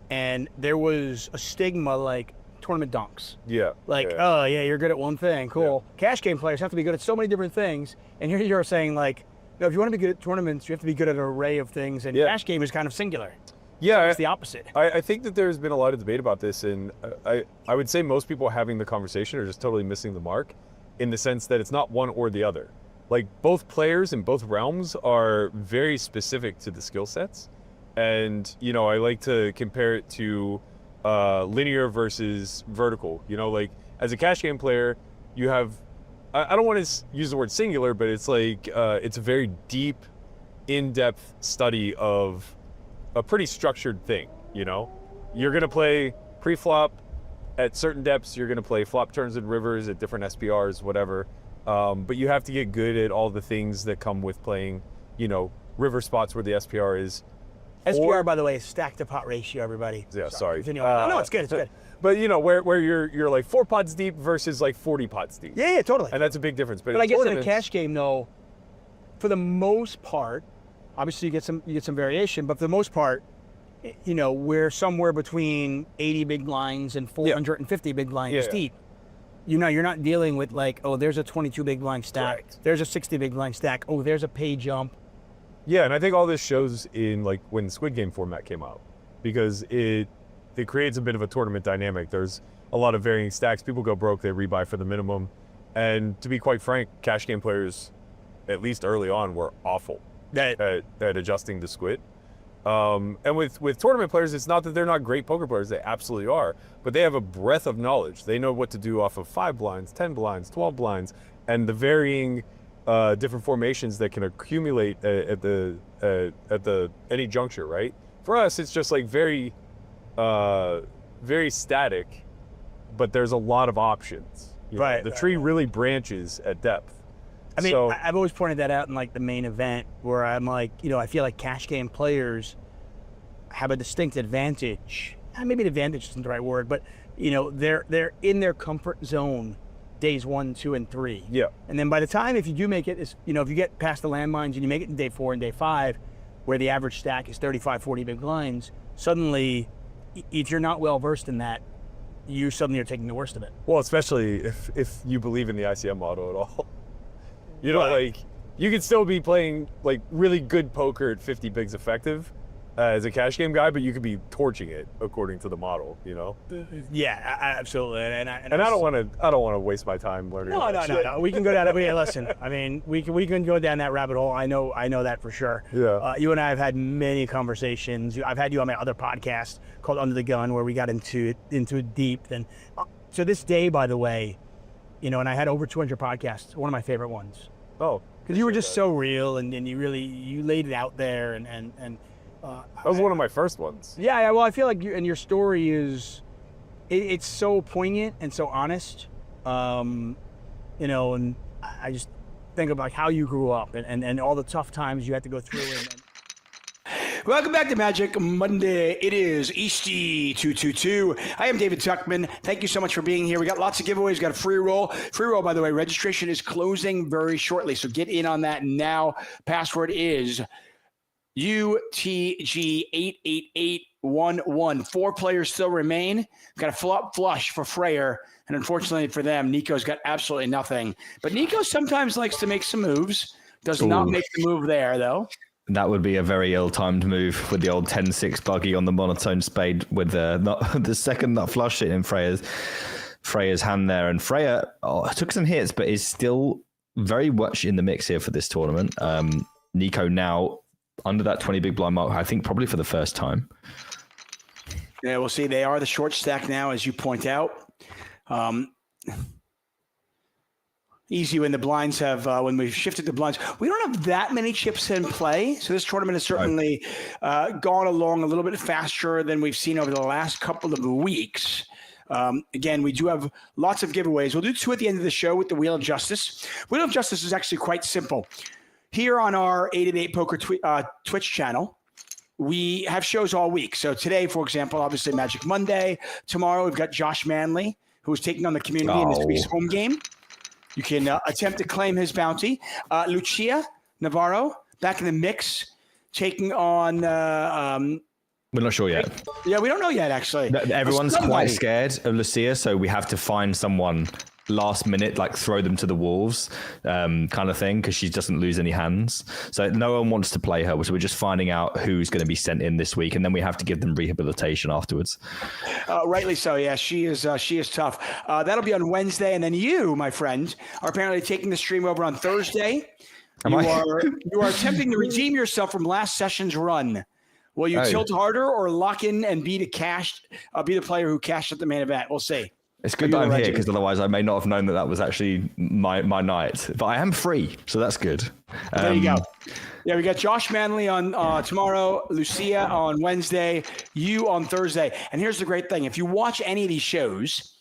and there was a stigma like tournament donks. Yeah. Like, yeah. Oh yeah, you're good at one thing, cool. Yeah. Cash game players have to be good at so many different things, and here you're saying like, no, if you want to be good at tournaments, you have to be good at an array of things, and cash game is kind of singular. Yeah, it's the opposite. I think that there's been a lot of debate about this, and I would say most people having the conversation are just totally missing the mark, in the sense that it's not one or the other. Like, both players in both realms are very specific to the skill sets, and, you know, I like to compare it to linear versus vertical. You know, like, as a cash game player, you have, I don't want to use the word singular, but it's like, it's a very deep, in-depth study of a pretty structured thing, you know? You're going to play pre-flop at certain depths, you're going to play flop turns and rivers at different SPRs, whatever. But you have to get good at all the things that come with playing, you know, river spots where the SPR is. SPR, by the way, is stack to pot ratio, everybody. Yeah, sorry. No, it's good, it's good. But, you know, where you're like 4 pots deep versus like 40 pots deep. Yeah, totally. And that's a big difference. But I guess in a cash game, though, for the most part, obviously you get some variation, but for the most part, you know, we're somewhere between 80 big blinds and 450 big blinds deep. you're not dealing with like, oh, there's a 22 big blind stack. Correct. There's a 60 big blind stack. Oh, there's a pay jump. Yeah, and I think all this shows in like when Squid Game format came out, because it creates a bit of a tournament dynamic. There's a lot of varying stacks. People go broke, they rebuy for the minimum. And to be quite frank, cash game players, at least early on, were awful at adjusting to Squid. And with tournament players, it's not that they're not great poker players, they absolutely are, but they have a breadth of knowledge. They know what to do off of 5 blinds, 10 blinds, 12 blinds, and the varying different formations that can accumulate at the any juncture, right? For us, it's just like very static, but there's a lot of options. You know, Right. the tree really branches at depth. I mean, So- I've always pointed that out in like the main event where I'm like, I feel like cash game players have a distinct advantage. Maybe an advantage isn't the right word, but they're in their comfort zone days 1, 2, and 3. Yeah. And then by the time, if you do make it, if you get past the landmines and you make it in day 4 and day 5, where the average stack is 35, 40 big blinds, suddenly, if you're not well versed in that, you suddenly are taking the worst of it. Well, especially if you believe in the ICM model at all. Right. Like, you could still be playing like really good poker at 50 bigs effective as a cash game guy, but you could be torching it according to the model, Yeah, absolutely. And And I don't want to waste my time learning. all that shit. No. We can go down. Listen, I mean, we can go down that rabbit hole. I know that for sure. Yeah. You and I have had many conversations. I've had you on my other podcast called Under the Gun, where we got into it deep. And to this day, by the way, and I had over 200 podcasts. One of my favorite ones. Oh, Because you were just so real, and you laid it out there, and that was one of my first ones. yeah. Well, I feel like your story is, it's so poignant and so honest, and I just think of like how you grew up and all the tough times you had to go through. Welcome back to Magic Monday. It is eastyyy22. I am David Tuckman. Thank you so much for being here. We got lots of giveaways. We got a free roll. Free roll, by the way, registration is closing very shortly, so get in on that now. Password is UTG88811. 4 players still remain. We've got a flop flush for Freyer, and unfortunately for them, Nico's got absolutely nothing. But Nico sometimes likes to make some moves. Does not make the move there, though. That would be a very ill-timed move with the old 10-6 buggy on the monotone spade with the second nut flush it in Freya's hand there. And Freya took some hits, but is still very much in the mix here for this tournament. Nico now under that 20 big blind mark, I think probably for the first time. Yeah, we'll see. They are the short stack now, as you point out. Easy when the blinds have, when we've shifted the blinds. We don't have that many chips in play, so this tournament has certainly gone along a little bit faster than we've seen over the last couple of weeks. Again, we do have lots of giveaways. We'll do 2 at the end of the show with the Wheel of Justice. Wheel of Justice is actually quite simple. Here on our 888 Poker Twitch channel, we have shows all week. So today, for example, obviously Magic Monday. Tomorrow, we've got Josh Manley, who is taking on the community in this week's home game. You can attempt to claim his bounty. Lucia Navarro, back in the mix, taking on... We're not sure yet. Yeah, we don't know yet, actually. Everyone's quite scared of Lucia, so we have to find someone last minute, like throw them to the wolves kind of thing, because she doesn't lose any hands. So no one wants to play her, so we're just finding out who's going to be sent in this week, and then we have to give them rehabilitation afterwards. Rightly so, yeah. She is tough. That'll be on Wednesday, and then you, my friend, are apparently taking the stream over on Thursday. You are attempting to redeem yourself from last session's run. Will you tilt harder or lock in and be the player who cashed at the main event? We'll see. It's good that I'm here, because otherwise I may not have known that was actually my night. But I am free, so that's good. There you go. Yeah, we got Josh Manley on tomorrow, Lucia on Wednesday, you on Thursday. And here's the great thing. If you watch any of these shows,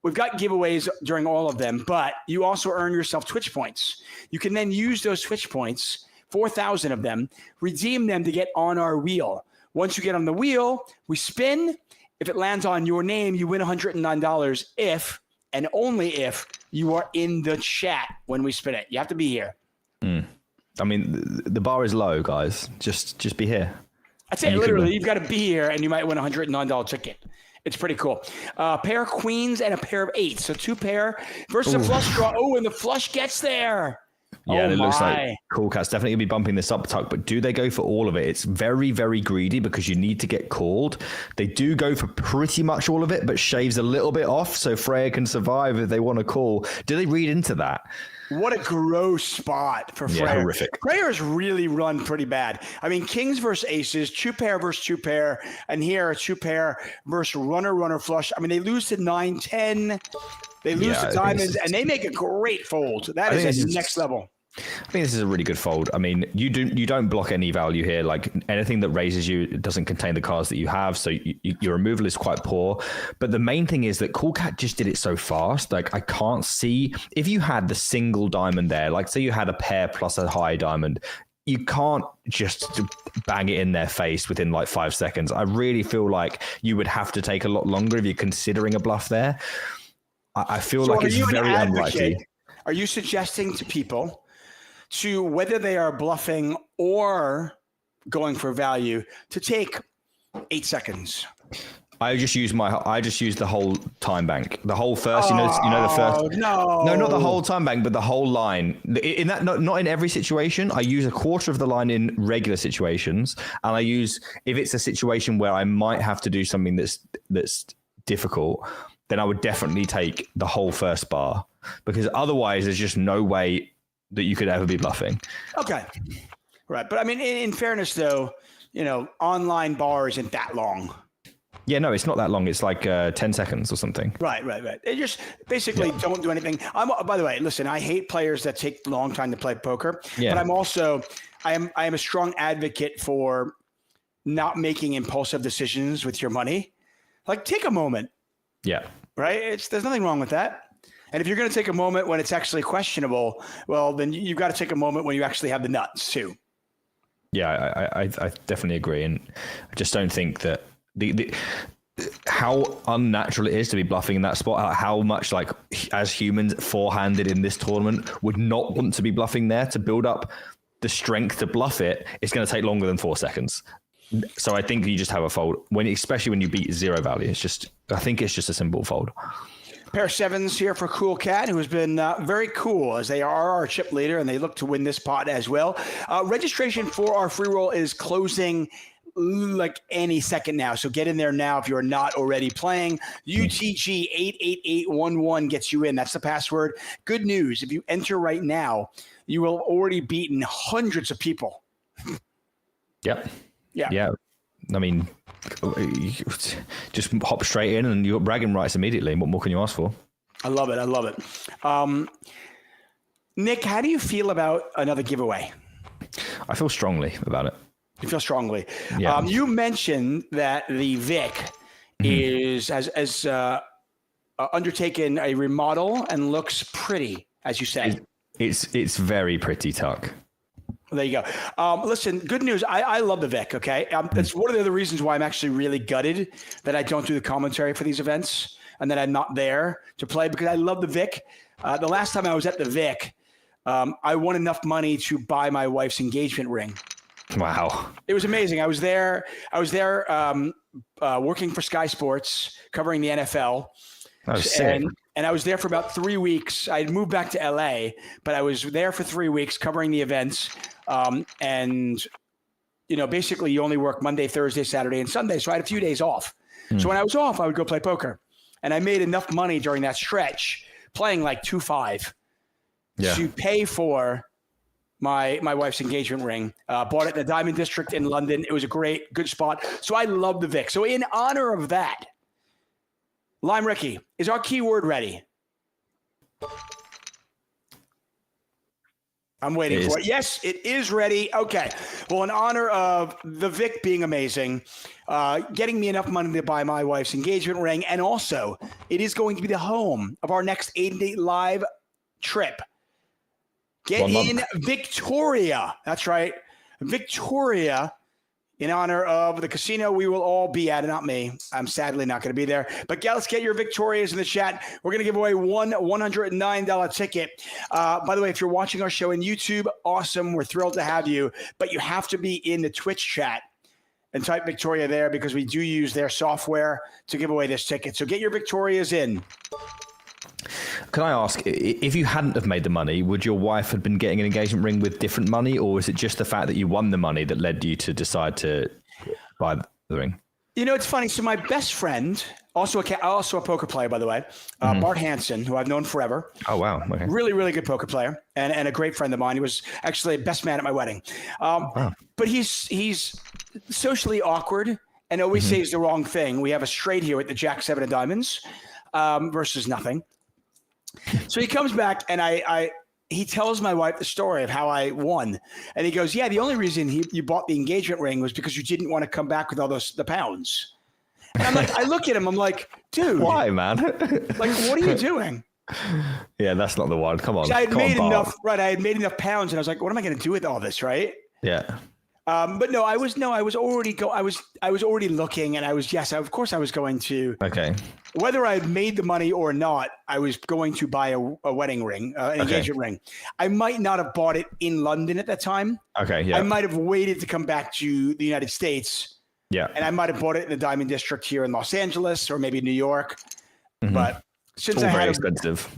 we've got giveaways during all of them, but you also earn yourself Twitch points. You can then use those Twitch points, 4,000 of them, redeem them to get on our wheel. Once you get on the wheel, we spin. If it lands on your name, you win $109 if, and only if, you are in the chat when we spin it. You have to be here. I mean, the bar is low, guys. Just be here. I'd say literally, you've got to be here, and you might win a $109 ticket. It's pretty cool. Pair of queens and a pair of eights. So 2 pair versus a flush draw. Oh, and the flush gets there. Yeah, oh it looks like my. Cool Cat's definitely going to be bumping this up, Tuck, but do they go for all of it? It's very, very greedy because you need to get called. They do go for pretty much all of it, but shaves a little bit off so Freya can survive if they want to call. Do they read into that? What a gross spot for Freya. Yeah, horrific. Freya's really run pretty bad. I mean, kings versus aces, 2 pair versus 2 pair, and here a 2 pair versus runner flush. I mean, they lose to 9-10. They lose to diamonds, and they make a great fold. That is a next level. I think this is a really good fold. I mean, you don't block any value here. Like anything that raises you, it doesn't contain the cards that you have, so your removal is quite poor. But the main thing is that Cool Cat just did it so fast. Like I can't see if you had the single diamond there. Like say you had a pair plus a high diamond, you can't just bang it in their face within like 5 seconds. I really feel like you would have to take a lot longer if you're considering a bluff there. I feel like it's very unlikely. Are you suggesting to people to whether they are bluffing or going for value to take 8 seconds? I just use the whole time bank, the whole first. You know the first. No, not the whole time bank, but the whole line. In that, not in every situation. I use a quarter of the line in regular situations, and I use if it's a situation where I might have to do something that's difficult, then I would definitely take the whole first bar because otherwise, there's just no way that you could ever be bluffing. Okay. Right. But I mean, in fairness though, online bar isn't that long. Yeah, no, it's not that long. It's like 10 seconds or something. Right. They just basically don't do anything. By the way, listen, I hate players that take a long time to play poker, but I'm also, I am a strong advocate for not making impulsive decisions with your money. Like take a moment. Yeah. Right. There's nothing wrong with that. And if you're going to take a moment when it's actually questionable, well, then you've got to take a moment when you actually have the nuts too. Yeah, I definitely agree. And I just don't think that how unnatural it is to be bluffing in that spot, how much like as humans forehanded in this tournament would not want to be bluffing there to build up the strength to bluff it. It's going to take longer than 4 seconds. So I think you just have a fold especially when you beat 0 value. I think it's just a simple fold. Pair of sevens here for Cool Cat, who has been very cool as they are our chip leader and they look to win this pot as well. Registration for our free roll is closing like any second now. So get in there now if you're not already playing. UTG88811 gets you in. That's the password. Good news. If you enter right now, you will have already beaten hundreds of people. Yep. Yeah. I mean, just hop straight in and you got bragging rights immediately. What more can you ask for? I love it. Nick, how do you feel about another giveaway? I feel strongly about it. You feel strongly. Yeah. You mentioned that the Vic has undertaken a remodel and looks pretty, as you said. It's very pretty, Tuck. There you go. Listen, good news. I love the Vic, okay? It's one of the reasons why I'm actually really gutted that I don't do the commentary for these events and that I'm not there to play because I love the Vic. The last time I was at the Vic, I won enough money to buy my wife's engagement ring. Wow. It was amazing. I was there working for Sky Sports, covering the NFL. That was sick. And I was there for about 3 weeks. I had moved back to LA, but I was there for 3 weeks covering the events. And, basically you only work Monday, Thursday, Saturday, and Sunday. So I had a few days off. So when I was off, I would go play poker. And I made enough money during that stretch playing like 2-5 to pay for my wife's engagement ring. Bought it in the Diamond District in London. It was a good spot. So I love the Vic. So in honor of that, Lime Ricky, is our keyword ready? I'm waiting for it. Yes, it is ready. Okay. Well, in honor of the Vic being amazing, getting me enough money to buy my wife's engagement ring, and also it is going to be the home of our next 8-Day Live trip. Get in Victoria. That's right. Victoria, in honor of the casino we will all be at, and not me. I'm sadly not going to be there. But let's get your Victorias in the chat. We're going to give away one $109 ticket. By the way, if you're watching our show in YouTube, awesome. We're thrilled to have you. But you have to be in the Twitch chat and type Victoria there because we do use their software to give away this ticket. So get your Victorias in. Can I ask, if you hadn't have made the money, would your wife have been getting an engagement ring with different money, or is it just the fact that you won the money that led you to decide to buy the ring? You know, it's funny. So my best friend, also a poker player, by the way, Bart Hansen, who I've known forever. Oh, wow. Okay. Really, really good poker player and a great friend of mine. He was actually a best man at my wedding. But he's socially awkward and always says the wrong thing. We have a straight here at the Jack 7 of Diamonds versus nothing. So he comes back and he tells my wife the story of how I won. And he goes, yeah, the only reason you bought the engagement ring was because you didn't want to come back with all the pounds. And I'm like, I look at him, I'm like, dude. Why, man? Like, what are you doing? Yeah, that's not the one. Come on. I had made enough pounds and I was like, what am I going to do with all this, right? Yeah. But no, I was already looking and of course I was going to. Okay. Whether I had made the money or not, I was going to buy a wedding ring, an engagement ring. I might not have bought it in London at that time. Okay, yeah. I might have waited to come back to the United States. Yeah. And I might have bought it in the Diamond District here in Los Angeles or maybe New York. But since I had expensive.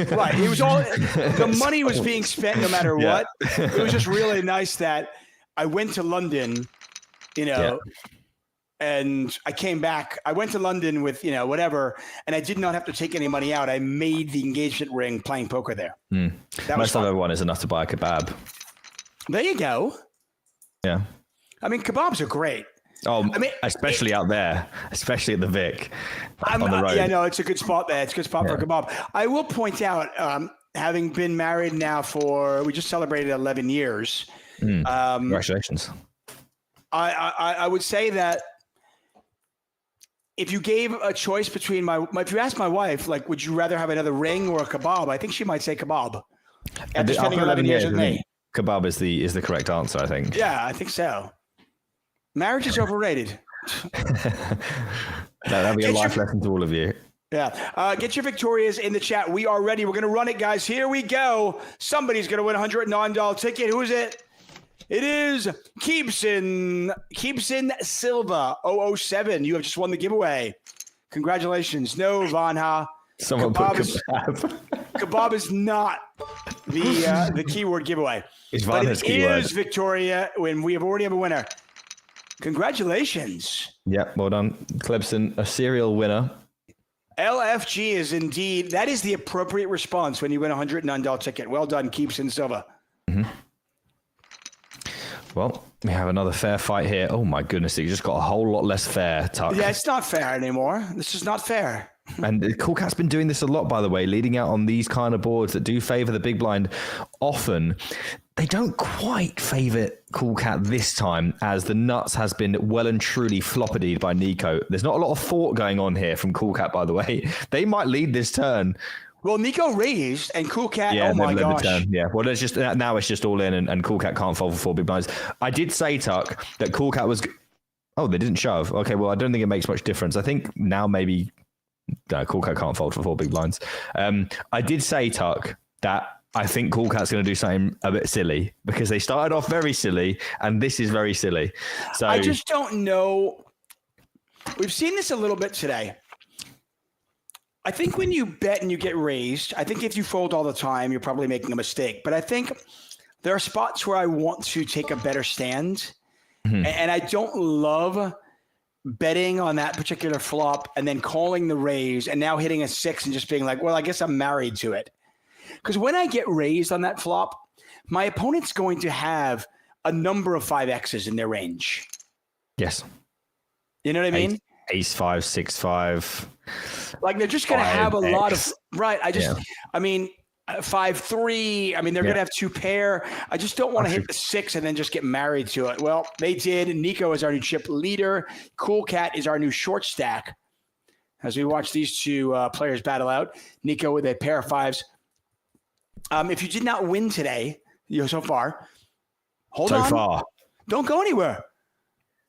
Right. It was all the money was being spent no matter what. It was just really nice that I went to London, and I came back. I went to London with, whatever, and I did not have to take any money out. I made the engagement ring playing poker there. Most of everyone is enough to buy a kebab. There you go. Yeah. I mean, kebabs are great. Oh, I mean, especially out there, especially at the Vic on the road. Yeah, no, it's a good spot there. It's a good spot for a kebab. I will point out, having been married now we just celebrated 11 years. Congratulations. I would say that if you gave a choice between if you asked my wife, like, would you rather have another ring or a kebab? I think she might say kebab. After spending 11 years with me. Kebab is the correct answer, I think. Yeah, I think so. Marriage is overrated. That'll be a life lesson to all of you. Yeah. Get your Victorias in the chat. We are ready. We're going to run it, guys. Here we go. Somebody's going to win a $109 ticket. Who is it? It is Keepson Silva 007. You have just won the giveaway. Congratulations. No, Vanha. Someone kebab put kebab. Kebab is not the keyword giveaway. It's but Vanha's it keyword. is Victoria when we have already have a winner. Congratulations. Yeah, well done. Clemson, a serial winner. LFG is indeed, that is the appropriate response when you win a $109 ticket. Well done, Keepson Silva. Well, we have another fair fight here. Oh my goodness, it just got a whole lot less fair, Tuck. Yeah, it's not fair anymore. This is not fair. And Cool Cat's been doing this a lot, by the way, leading out on these kind of boards that do favor the big blind. Often, they don't quite favor Cool Cat this time, as the nuts has been well and truly floppedied by Nico. There's not a lot of thought going on here from Cool Cat, by the way. They might lead this turn. Well, Nico raised and Cool Cat, oh my gosh. Yeah, well, it's just now it's just all in and Cool Cat can't fold for 4 big blinds. I did say, Tuck, that Cool Cat was... Oh, they didn't shove. Okay, well, I don't think it makes much difference. I think now maybe... No, Cool Cat can't fold for 4 big blinds. I did say, Tuck, that I think Cool Cat's going to do something a bit silly because they started off very silly and this is very silly. So I just don't know. We've seen this a little bit today. I think when you bet and you get raised, I think if you fold all the time, you're probably making a mistake. But I think there are spots where I want to take a better stand. And I don't love betting on that particular flop and then calling the raise and now hitting a 6 and just being like, well, I guess I'm married to it. Because when I get raised on that flop, my opponent's going to have a number of 5Xs in their range. yes. You know what I mean? Ace 5, 6, 5. Like they're just going to have a lot of, 5X. right. I mean, 5-3. I mean, they're going to have 2 pair. I just don't want to hit the 6 and then just get married to it. Well, they did. Nico is our new chip leader. Cool Cat is our new short stack. As we watch these two players battle out, Nico with a pair of 5s. If you did not win today, so far, hold on. So far. Don't go anywhere.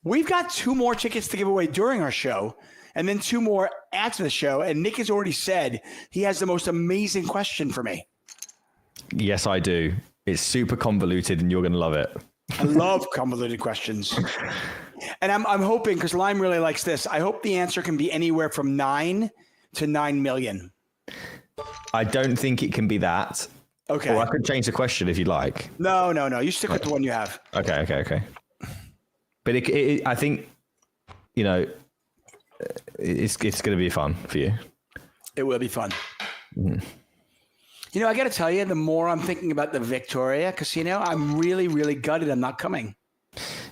We've got 2 more tickets to give away during our show and then 2 more after the show. And Nick has already said he has the most amazing question for me. Yes, I do. It's super convoluted and you're going to love it. I love convoluted questions. And I'm hoping, because Lime really likes this, I hope the answer can be anywhere from 9 to 9 million. I don't think it can be that. Okay. Or I could change the question if you'd like. No. You stick with the one you have. Okay. But I think, it's going to be fun for you. It will be fun. I got to tell you, the more I'm thinking about the Victoria Casino, I'm really, really gutted I'm not coming.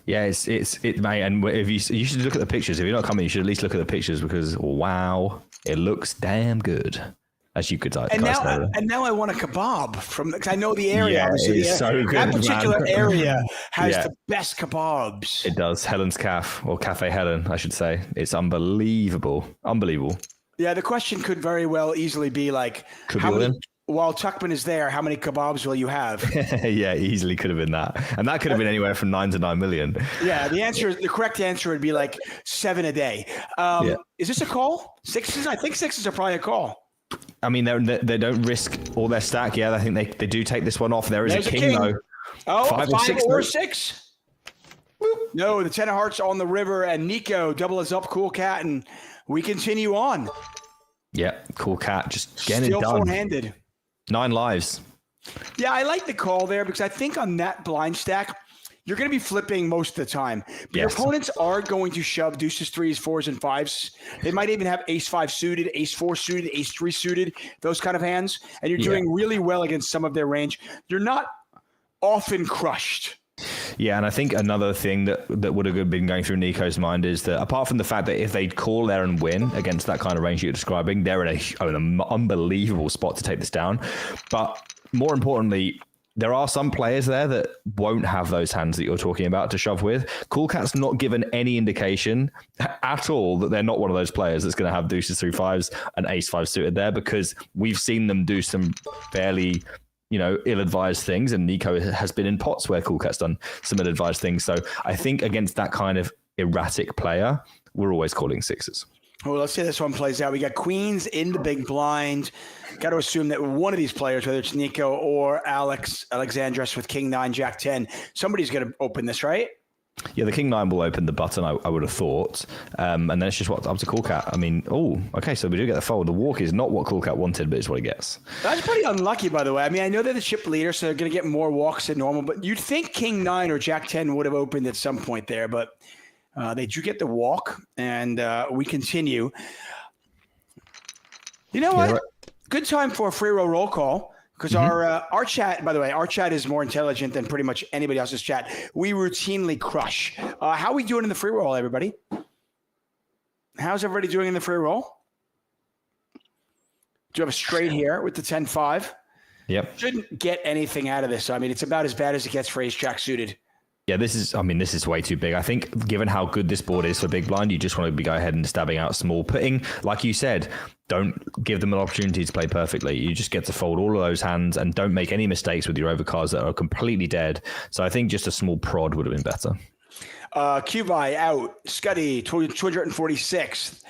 Yeah, it may. And if you should look at the pictures. If you're not coming, you should at least look at the pictures because wow, it looks damn good. As you could say. And now I want a kebab because I know the area. Yeah, it's so good. That particular man. area has the best kebabs. It does. Helen's Caf, or Cafe Helen, I should say. It's unbelievable. Yeah, the question could very well easily be like, while Tuckman is there, how many kebabs will you have? Yeah, easily could have been that. And that could have been anywhere from 9 to 9 million. Yeah, the correct answer would be like 7 a day. Is this a call? 6s? I think 6s are probably a call. I mean, they don't risk all their stack. Yeah, I think they do take this one off. There's a king, though. Oh, 5 or 6. No, the 10 of hearts on the river, and Nico double us up, Cool Cat, and we continue on. Yeah, Cool Cat, just getting Still it done. four-handed. 9 lives. Yeah, I like the call there because I think on that blind stack, you're going to be flipping most of the time. But your opponents are going to shove deuces, 3s, 4s, and 5s. They might even have ace 5 suited, ace 4 suited, ace 3 suited, those kind of hands. And you're doing really well against some of their range. You're not often crushed. Yeah, and I think another thing that would have been going through Nico's mind is that apart from the fact that if they call there and win against that kind of range you're describing, they're in an unbelievable spot to take this down. But more importantly, there are some players there that won't have those hands that you're talking about to shove with. Cool Cat's not given any indication at all that they're not one of those players that's going to have deuces, 3 5s, and ace 5 suited there because we've seen them do some fairly ill-advised things, and Nico has been in pots where Cool Cat's done some ill-advised things. So I think against that kind of erratic player, we're always calling 6s. Well, let's see how this one plays out. We got queens in the big blind. Got to assume that one of these players, whether it's Nico or Alexandros with king 9, jack 10, somebody's going to open this, right? Yeah, the king 9 will open the button, I would have thought. And then it's just what's up to Cool Cat. I mean, okay, so we do get the fold. The walk is not what Cool Cat wanted, but it's what he gets. That's pretty unlucky, by the way. I mean, I know they're the chip leader, so they're going to get more walks than normal, but you'd think king 9 or jack 10 would have opened at some point there, but they do get the walk, and we continue. You know what? Right. Good time for a free roll call. Because our chat, by the way, our chat is more intelligent than pretty much anybody else's chat. We routinely crush. How are we doing in the free roll, everybody? How's everybody doing in the free roll? Do you have a straight here with the 10-5? Yep. Shouldn't get anything out of this. I mean, it's about as bad as it gets for ace jack suited. Yeah, this is way too big. I think given how good this board is for big blind, you just want to be go ahead and stabbing out small. Putting, like you said, don't give them an opportunity to play perfectly. You just get to fold all of those hands and don't make any mistakes with your overcards that are completely dead. So I think just a small prod would have been better. Cubai out. Scuddy, 246.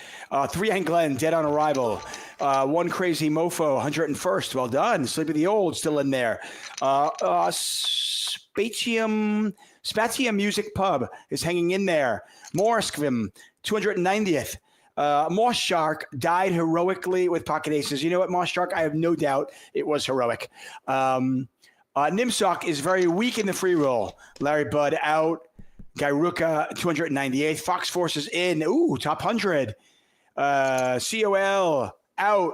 3 Glenn, dead on arrival. One Crazy Mofo, 101st. Well done. Sleepy the Old, still in there. Spatium Music Pub is hanging in there. Morskvim, 290th. Moss Shark died heroically with pocket aces. You know what, Moss Shark? I have no doubt it was heroic. Nimsock is very weak in the free roll. Larry Budd out. Gairuka, 298th. Fox Force is in. Ooh, top 100. COL out.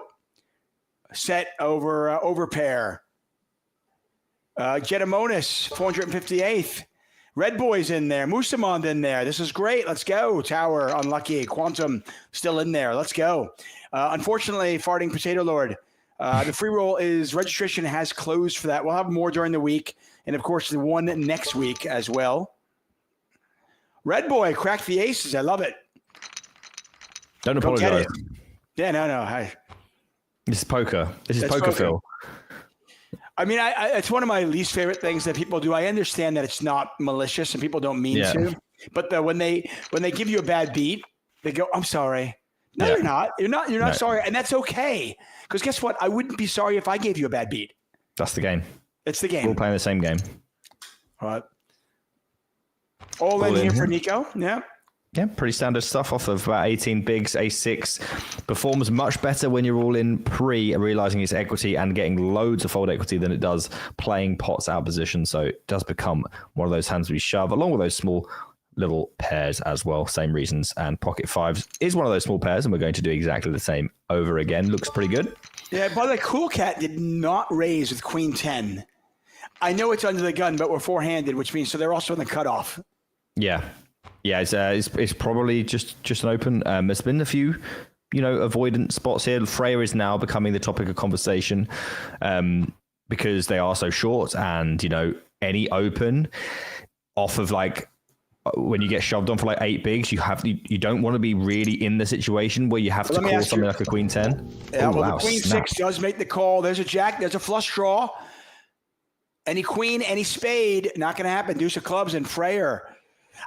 Set over pair. Jetamonis, 458th. Red Boy's in there. Musamond in there. This is great. Let's go. Tower, unlucky. Quantum, still in there. Let's go. Unfortunately, Farting Potato Lord, the free roll registration has closed for that. We'll have more during the week. And, of course, the one next week as well. Red Boy, crack the aces. I love it. Don't apologize. Yeah, no. Hi. This is poker. This is poker, Phil. I mean, it's one of my least favorite things that people do. I understand that it's not malicious and people don't mean to, but when they give you a bad beat, they go, "I'm sorry." No, you're not. You're not sorry, and that's okay. Because guess what? I wouldn't be sorry if I gave you a bad beat. That's the game. It's the game. We're all playing the same game. All right. All in here for Nico. Yeah. Yeah, pretty standard stuff off of about 18 bigs. Ace-6 performs much better when you're all in pre, realizing its equity and getting loads of fold equity than it does playing pots out of position. So it does become one of those hands we shove, along with those small little pairs as well. Same reasons. And pocket fives is one of those small pairs, and we're going to do exactly the same over again. Looks pretty good. Yeah, by the way, Cool Cat did not raise with Queen 10. I know it's under the gun, but we're four-handed, which means so they're also in the cutoff. Yeah. Yeah, it's probably just an open. There's been a few, avoidant spots here. Freya is now becoming the topic of conversation because they are so short, and any open off of like when you get shoved on for like 8 bigs, you don't want to be really in the situation where you have to call something like a Queen 10. Yeah, Ooh, well, wow, the Queen snap. 6 does make the call. There's a jack. There's a flush draw. Any queen, any spade, not going to happen. Deuce of clubs and Freya.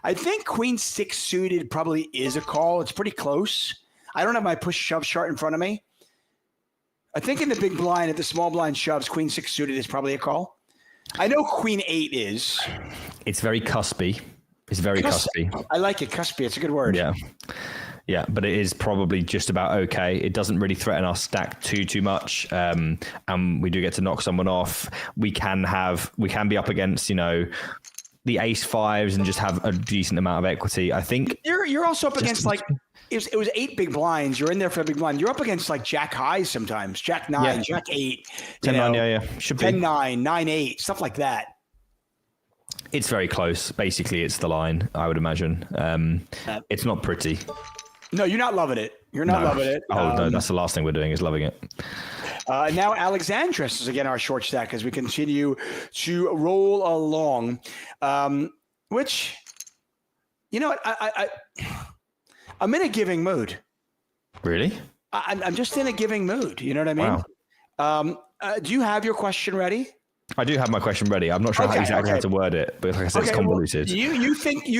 I think Queen 6 suited probably is a call. It's pretty close. I don't have my push shove chart in front of me. I think in the big blind, if the small blind shoves, Queen 6 suited is probably a call. I know Queen 8 is. It's very cuspy. It's very cuspy. I like it. Cuspy. It's a good word. Yeah. Yeah, but it is probably just about okay. It doesn't really threaten our stack too much. And we do get to knock someone off. We can be up against, the ace fives and just have a decent amount of equity. I think you're also up against like it was 8 big blinds. You're in there for a big blind. You're up against like jack highs sometimes. Jack 9, Jack 8, 10-9, yeah. Should be 10-9, 9-8, stuff like that. It's very close. Basically, it's the line, I would imagine. It's not pretty. No, you're not loving it. You're not loving it. No, that's the last thing we're doing is loving it. Now Alexandris is again our short stack as we continue to roll along, which, I'm in a giving mood. Really? I'm just in a giving mood. You know what I mean? Wow. Do you have your question ready? I do have my question ready. I'm not sure how to word it, but like I said, it's convoluted. Well, you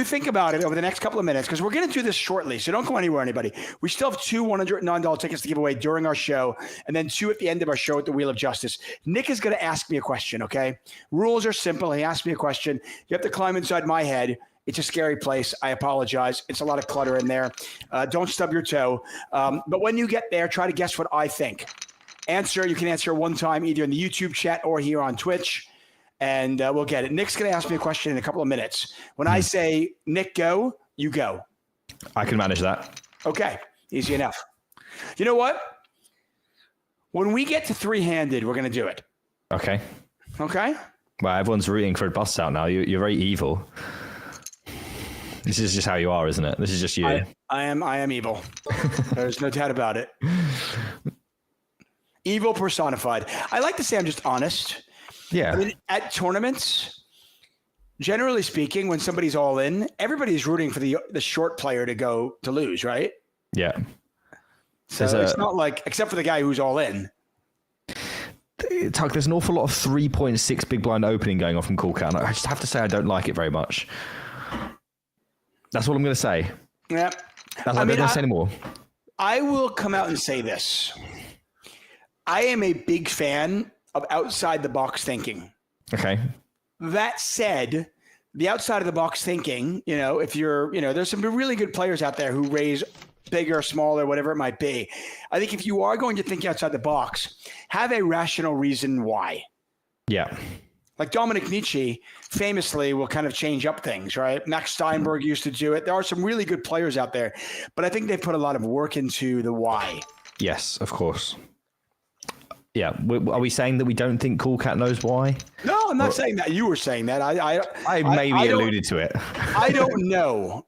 think about it over the next couple of minutes because we're going to do this shortly. So don't go anywhere, anybody. We still have 2 $109 tickets to give away during our show, and then 2 at the end of our show at the Wheel of Justice. Nick is going to ask me a question. Okay, rules are simple. He asked me a question. You have to climb inside my head. It's a scary place. I apologize. It's a lot of clutter in there. Don't stub your toe. But when you get there, try to guess what I think. You can answer one time either in the YouTube chat or here on Twitch, and we'll get it. Nick's going to ask me a question in a couple of minutes. When I say, Nick, go, you go. I can manage that. Okay, easy enough. You know what? When we get to 3-handed, we're going to do it. Okay. Okay? Well, everyone's rooting for a bust out now. You're very evil. This is just how you are, isn't it? This is just you. I am evil. There's no doubt about it. Evil personified. I like to say I'm just honest. Yeah. I mean, at tournaments, generally speaking, when somebody's all in, everybody's rooting for the short player to lose, right? Yeah. So it's not like, except for the guy who's all in. Tuck, there's an awful lot of 3.6 big blind opening going on from Cool Cat. I just have to say I don't like it very much. That's what I'm going to say. Yeah. I'm not going to say anymore. I will come out and say this. I am a big fan of outside the box thinking. Okay. That said, the outside of the box thinking, if you're, there's some really good players out there who raise bigger, smaller, whatever it might be. I think if you are going to think outside the box, have a rational reason why. Yeah. Like Dominic Nietzsche famously will kind of change up things, right? Max Steinberg used to do it. There are some really good players out there, but I think they've put a lot of work into the why. Yes, of course. Yeah. Are we saying that we don't think Cool Cat knows why? No, I'm not saying that. You were saying that. I maybe alluded to it. I don't know.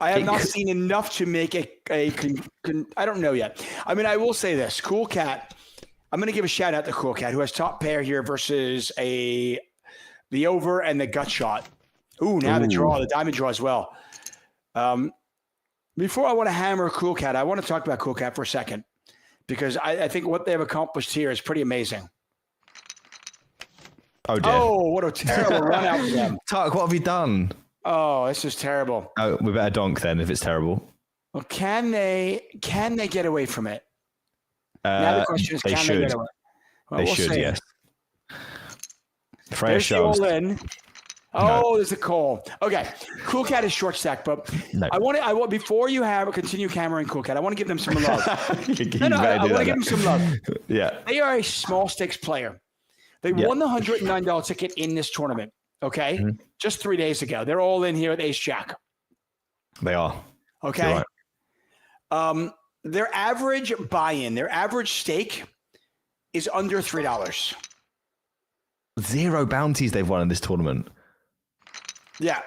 I have not seen enough to make I don't know yet. I mean, I will say this. Cool Cat, I'm going to give a shout out to Cool Cat, who has top pair here versus the over and the gut shot. The draw, the diamond draw as well. Before I want to hammer Cool Cat, I want to talk about Cool Cat for a second, because I think what they've accomplished here is pretty amazing. Oh, dear. Oh, what a terrible run out for them. Tuck, what have you done? Oh, this is terrible. Oh, we better donk then if it's terrible. Well, can they get away from it? Now the question is, they can should. they get away? Well, They we'll should, see. yes. Freya There's the shows. all in. Oh, there's a call. Okay, Cool Cat is short stack, but No. I want before you have a continue hammering Cool Cat, I want to give them some love. You No, I better do want to that give them now. some love. Yeah. They are a small stakes player. They Yeah. won the $109 ticket in this tournament. Okay, just 3 days ago. They're all in here with Ace Jack. They are. Okay. You're right. Their average buy-in, their average stake is under $3. 0 bounties they've won in this tournament. Yeah.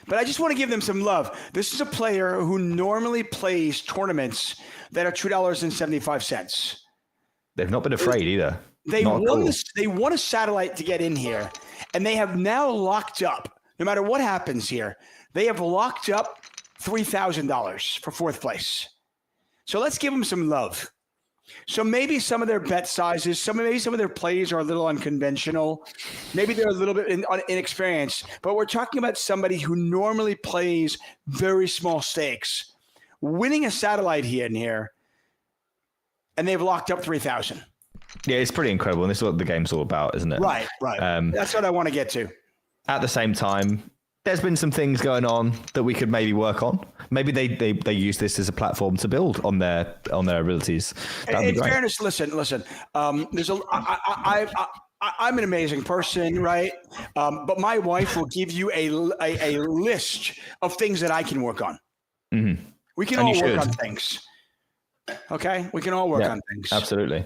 But I just want to give them some love. This is a player who normally plays tournaments that are $2.75. They've not been afraid either. They Not at won all. this. They won a satellite to get in here, and they have now locked up. No matter what happens here, they have locked up $3,000 for fourth place. So let's give them some love. So maybe some of their bet sizes, maybe some of their plays are a little unconventional. Maybe they're a little bit inexperienced. But we're talking about somebody who normally plays very small stakes, winning a satellite here and here, and they've locked up 3,000. Yeah, it's pretty incredible, and this is what the game's all about, isn't it? Right. That's what I want to get to. At the same time, there's been some things going on that we could maybe work on. Maybe they use this as a platform to build on their abilities. That'd be In great. fairness, listen. There's I'm an amazing person, right? But my wife will give you a list of things that I can work on. Mm-hmm. We can And all you work should. on things. Okay, we can all work on things. Absolutely.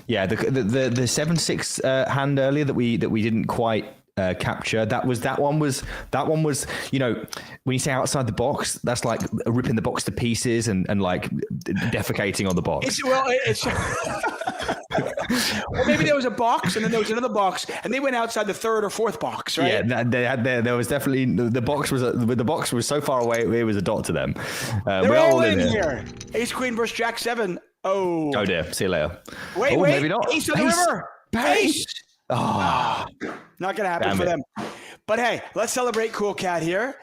Yeah, the 7-6 hand earlier that we didn't quite capture. That one was you know, when you say outside the box, that's like ripping the box to pieces and like defecating on the box. Well, maybe there was a box and then there was another box and they went outside the third or fourth box, right? Yeah, there was definitely the box was so far away it was a dot to them. They're all in here. Ace Queen versus Jack 7. Oh dear. See you later. Wait, maybe not. Ace of the river. Ace. Oh, not gonna happen for them. But hey, let's celebrate Cool Cat here.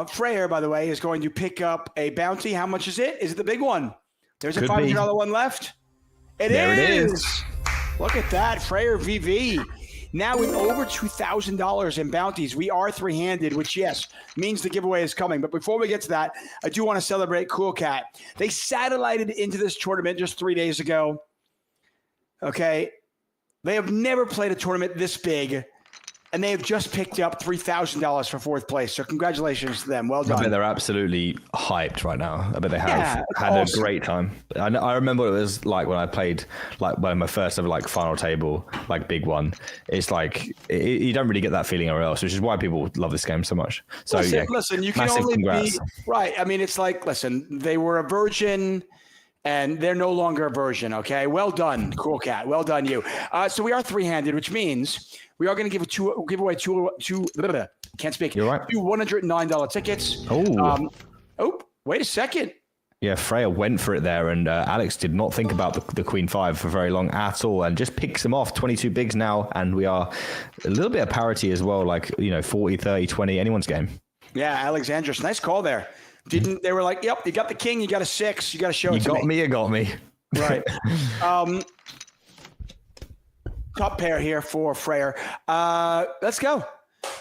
Freyer, by the way, is going to pick up a bounty. How much is it? Is it the big one? There's a $500 one left. There it is. Look at that, Freyer VV. Now with over $2,000 in bounties, we are three-handed, which, yes, means the giveaway is coming. But before we get to that, I do want to celebrate Cool Cat. They satellited into this tournament just 3 days ago. Okay. They have never played a tournament this big, and they have just picked up $3,000 for fourth place. So congratulations to them. Well done. I bet they're absolutely hyped right now. I bet they have had awesome. a great time. I remember what it was like when I played like one of my first ever like final table, like big one. It's like you don't really get that feeling anywhere else, which is why people love this game so much. So listen, you can only be right. I mean, it's like, listen, they were a virgin. And they're no longer a virgin, okay? Well done, Cool Cat. Well done, you. So we are three-handed, which means we are going to give away two can't speak. You're right. Two $109 tickets. Wait a second. Yeah, Freya went for it there, and Alex did not think about the Queen 5 for very long at all, and just picks them off. 22 bigs now, and we are a little bit of parity as well, like, 40, 30, 20, anyone's game. Yeah, Alexandros, nice call there. They were like, yep, you got the king, you got a 6, you got to show it to me. You got me. Right. Top pair here for Freyer. Let's go.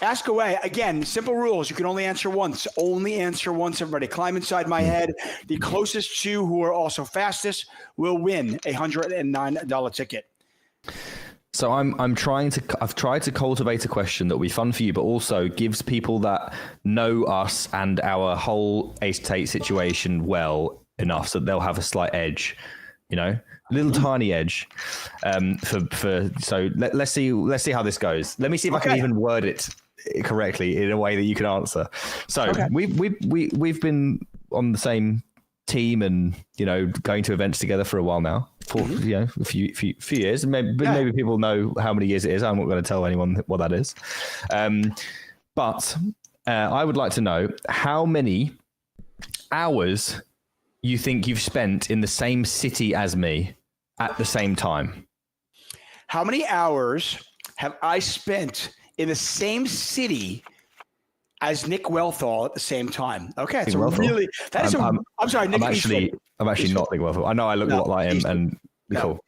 Ask away. Again, simple rules. You can only answer once. Only answer once, everybody. Climb inside my head. The closest two who are also fastest will win a $109 ticket. So I've tried to cultivate a question that will be fun for you, but also gives people that know us and our whole Ace Tate situation well enough so that they'll have a slight edge, little tiny edge. So let's see how this goes. Let me see if I can even word it correctly in a way that you can answer. So we've been on the same team and going to events together for a while now, for a few years, and maybe people know how many years it is. I'm not going to tell anyone what that is, but I would like to know how many hours you think you've spent in the same city as me at the same time. How many hours have I spent in the same city as Nick Wealthall at the same time? Okay, it's I'm sorry, Nick. I'm actually not Nick Wealthall. I know I look a lot like him, and cool.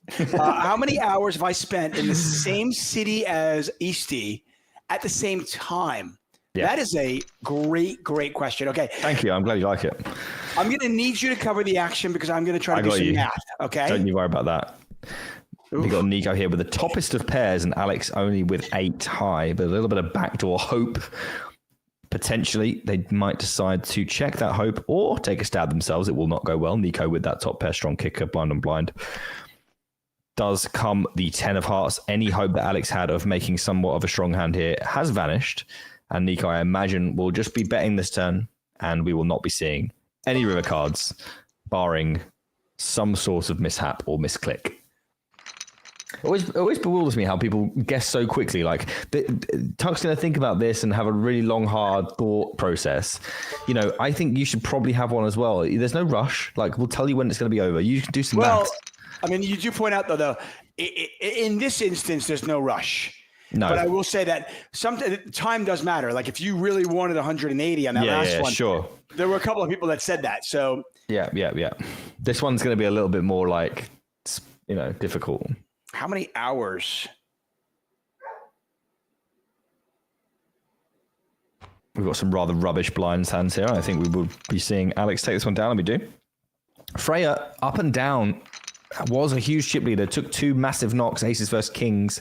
How many hours have I spent in the same city as Easty at the same time? Yeah. That is a great question. Okay. Thank you. I'm glad you like it. I'm going to need you to cover the action because I'm going to try to do some math. Okay. Don't you worry about that. We got Nico here with the toppest of pairs and Alex only with 8 high, but a little bit of backdoor hope. Potentially, they might decide to check that hope or take a stab themselves. It will not go well. Nico with that top pair, strong kicker, blind on blind. Does come the 10 of hearts. Any hope that Alex had of making somewhat of a strong hand here has vanished. And Nico, I imagine, will just be betting this turn, and we will not be seeing any river cards, barring some sort of mishap or misclick. It always bewilders me how people guess so quickly. Like, Tuck's going to think about this and have a really long, hard thought process. You know, I think you should probably have one as well. There's no rush. Like, we'll tell you when it's going to be over. You can do some maths. I mean, you do point out, though, in this instance, there's no rush. No. But I will say that time does matter. Like, if you really wanted 180 on that last one, sure. There were a couple of people that said that. So Yeah. This one's going to be a little bit more like, difficult. how many hours? We've got some rather rubbish blind hands here. I think we will be seeing Alex take this one down, and we do. Freya, up and down, was a huge chip leader. Took 2 massive knocks, aces versus kings,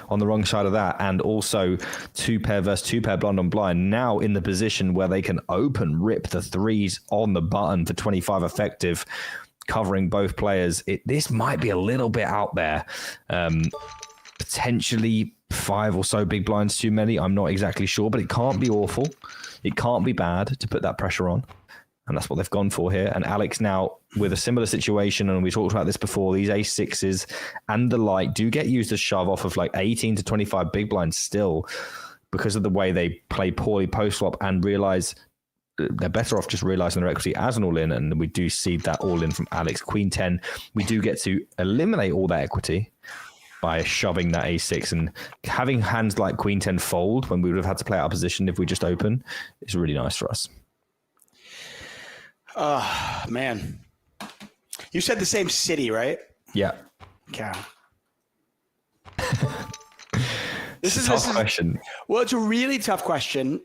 on the wrong side of that, and also 2 pair versus 2 pair blind on blind. Now in the position where they can open rip the 3s on the button for 25 effective, covering both players. This might be a little bit out there. Potentially 5 or so big blinds too many. I'm not exactly sure, but it can't be awful. It can't be bad to put that pressure on. And that's what they've gone for here. And Alex now with a similar situation, and we talked about this before, these ace sixes and the like do get used as shove off of like 18 to 25 big blinds still, because of the way they play poorly post flop and realize they're better off just realizing their equity as an all-in. And we do see that all-in from Alex. Queen 10, we do get to eliminate all that equity by shoving that a6, and having hands like Queen 10 fold when we would have had to play out of position if we just open is really nice for us. Man. You said the same city, right? Yeah. Okay. This is a tough question. Well, it's a really tough question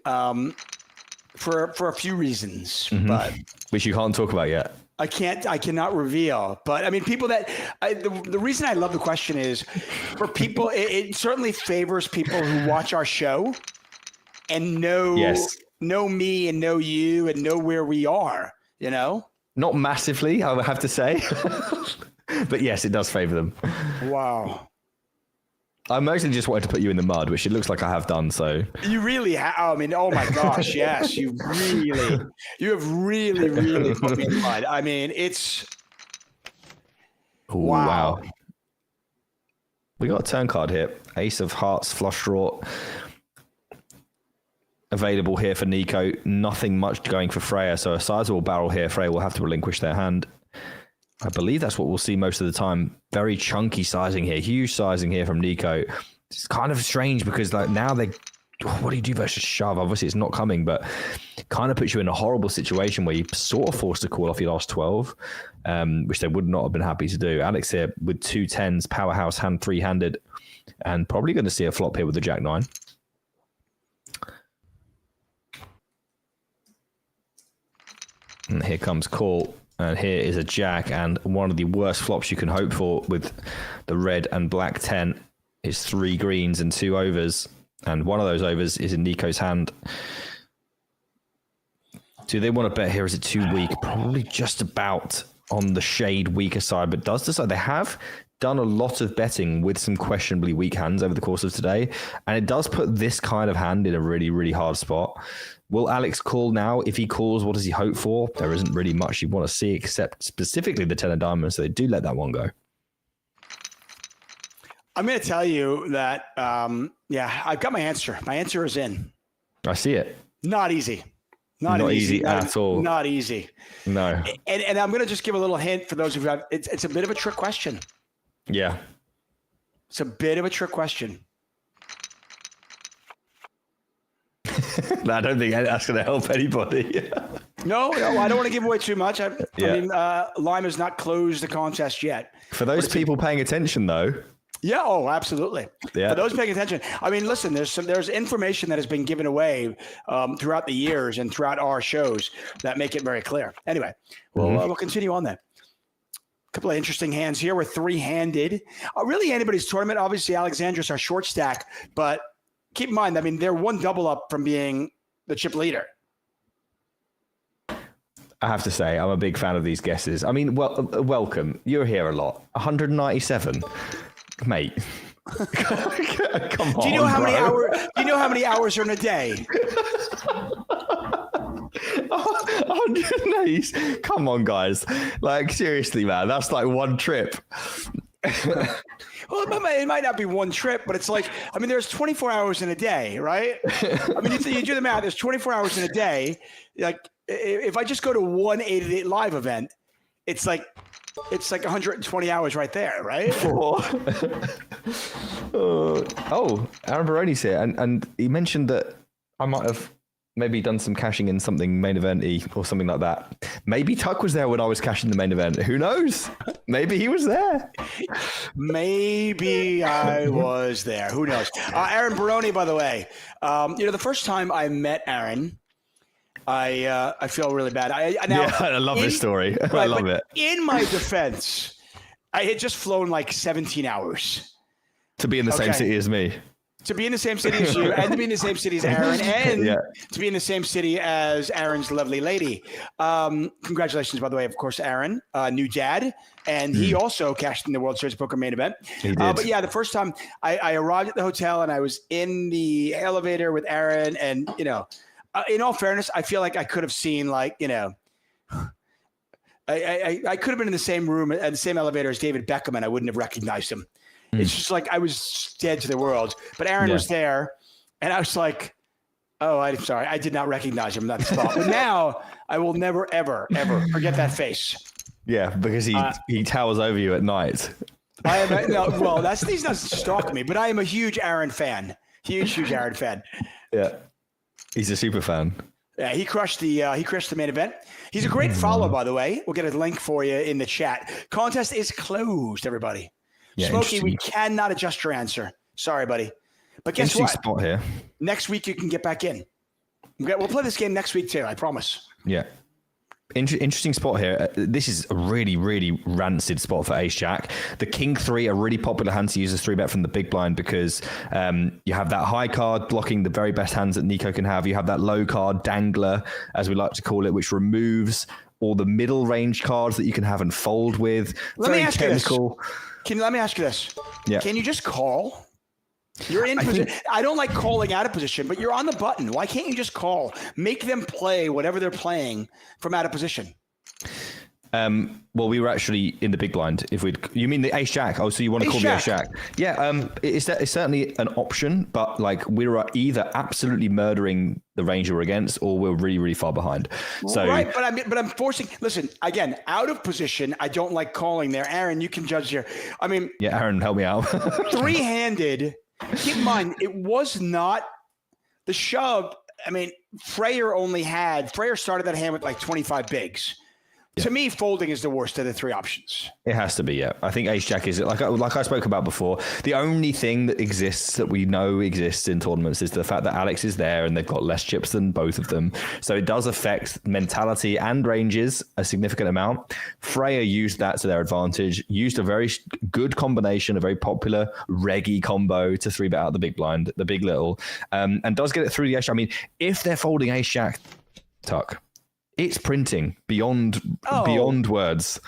for a few reasons, but which you can't talk about yet. I cannot reveal. But I mean, people that the reason I love the question is for people, it certainly favors people who watch our show and know me and know you and know where we are, you know? Not massively, I would have to say. But yes, it does favor them. Wow. I mostly just wanted to put you in the mud, which it looks like I have done. So you really have. I mean, oh my gosh, yes, you have really put me in the mud. I mean, it's wow. We got a turn card here. Ace of hearts, flush draw. Available here for Nico. Nothing much going for Freya. So a sizable barrel here. Freya will have to relinquish their hand. I believe that's what we'll see most of the time. Very chunky sizing here. Huge sizing here from Nico. It's kind of strange because like now what do you do versus shove? Obviously it's not coming, but it kind of puts you in a horrible situation where you're sort of forced to call off your last 12, which they would not have been happy to do. Alex here with 2 10s, powerhouse hand, 3-handed, and probably going to see a flop here with the Jack 9. And here comes call. And here is a jack, and one of the worst flops you can hope for with the red and black 10 is 3 greens and 2 overs. And one of those overs is in Nico's hand. Do they want to bet here? Is it too weak? Probably just about on the shade weaker side, but does decide they have done a lot of betting with some questionably weak hands over the course of today. And it does put this kind of hand in a really, really hard spot. Will Alex call now? If he calls, what does he hope for? There isn't really much you want to see except specifically the 10 of diamonds, so they do let that one go. I'm going to tell you that, I've got my answer. My answer is in. I see it. Not easy. Not easy at all. Not easy. No. And I'm going to just give a little hint for those of you who have, it's a bit of a trick question. Yeah. It's a bit of a trick question. I don't think that's going to help anybody. No, I don't want to give away too much. I mean, Lime has not closed the contest yet. For those people paying attention, though, Yeah. Oh, absolutely. Yeah. For those paying attention, I mean, listen. There's information that has been given away throughout the years and throughout our shows that make it very clear. Anyway, we'll continue on that. A couple of interesting hands here. We're three-handed. Really, anybody's tournament. Obviously, Alexandra's our short stack, but keep in mind, I mean, they're one double up from being the chip leader. I have to say, I'm a big fan of these guesses. I mean, welcome. You're here a lot. 197, mate. Come on. Do you know how many hours? Do you know how many hours are in a day? 180. Come on, guys. Like, seriously, man. That's like one trip. Well, it might not be one trip, but it's like, I mean, there's 24 hours in a day, right? I mean, you do the math. There's 24 hours in a day. Like, if I just go to one 888 live event, it's like 120 hours right there, right? Aaron Baroni's here, and he mentioned that I might have maybe done some cashing in something main event-y or something like that. Maybe Tuck was there when I was cashing the main event. Who knows? Maybe he was there. Maybe I was there. Who knows? Aaron Baroni, by the way. The first time I met Aaron, I feel really bad. I love this story. Right, I love it. In my defense, I had just flown like 17 hours. To be in the same city as me. To be in the same city as you, and to be in the same city as Aaron, and to be in the same city as Aaron's lovely lady. Congratulations, by the way, of course, Aaron, new dad, and he also cashed in the World Series of Poker main event. He did. But yeah, the first time I arrived at the hotel and I was in the elevator with Aaron, and in all fairness, I feel like I could have seen I could have been in the same room at the same elevator as David Beckham, and I wouldn't have recognized him. It's just like I was dead to the world. But Aaron was there, and I was like, oh, I'm sorry. I did not recognize him in that spot. But now I will never, ever, ever forget that face. Yeah, because he towers over you at night. I am he's not stalking me, but I am a huge Aaron fan. Huge Aaron fan. Yeah. He's a super fan. Yeah, he crushed the main event. He's a great follow, by the way. We'll get a link for you in the chat. Contest is closed, everybody. Yeah, Smokey, we cannot adjust your answer. Sorry, buddy. But guess what? Spot here. Next week you can get back in. We'll play this game next week too. I promise. Yeah. Interesting spot here. This is a really, really rancid spot for Ace Jack. The King 3, a really popular hand to use as 3-bet from the big blind because you have that high card blocking the very best hands that Nico can have. You have that low card dangler, as we like to call it, which removes all the middle range cards that you can have and fold with. Let me ask you this. Let me ask you this. Yeah. Can you just call? You're in position. I don't like calling out of position, but you're on the button. Why can't you just call? Make them play whatever they're playing from out of position. Well, we were actually in the big blind. You mean the Ace Jack? Oh, so you want to call me Ace Jack? Yeah, it's certainly an option, but like we were either absolutely murdering the range we're against, or we're really, really far behind. So right, but I'm forcing. Listen, again, out of position. I don't like calling there. Aaron, you can judge here. I mean, yeah, Aaron, help me out. Three-handed. Keep in mind, it was not the shove. I mean, Freyer started that hand with like 25 bigs. Yeah. To me, folding is the worst of the three options. It has to be, yeah. I think Ace Jack is, like I spoke about before, the only thing that exists that we know exists in tournaments is the fact that Alex is there and they've got less chips than both of them. So it does affect mentality and ranges a significant amount. Freya used that to their advantage, used a very good combination, a very popular reggae combo to 3-bet out the big blind, the big little, and does get it through the Ace. I mean, if they're folding Ace Jack, Tuck, it's printing beyond words.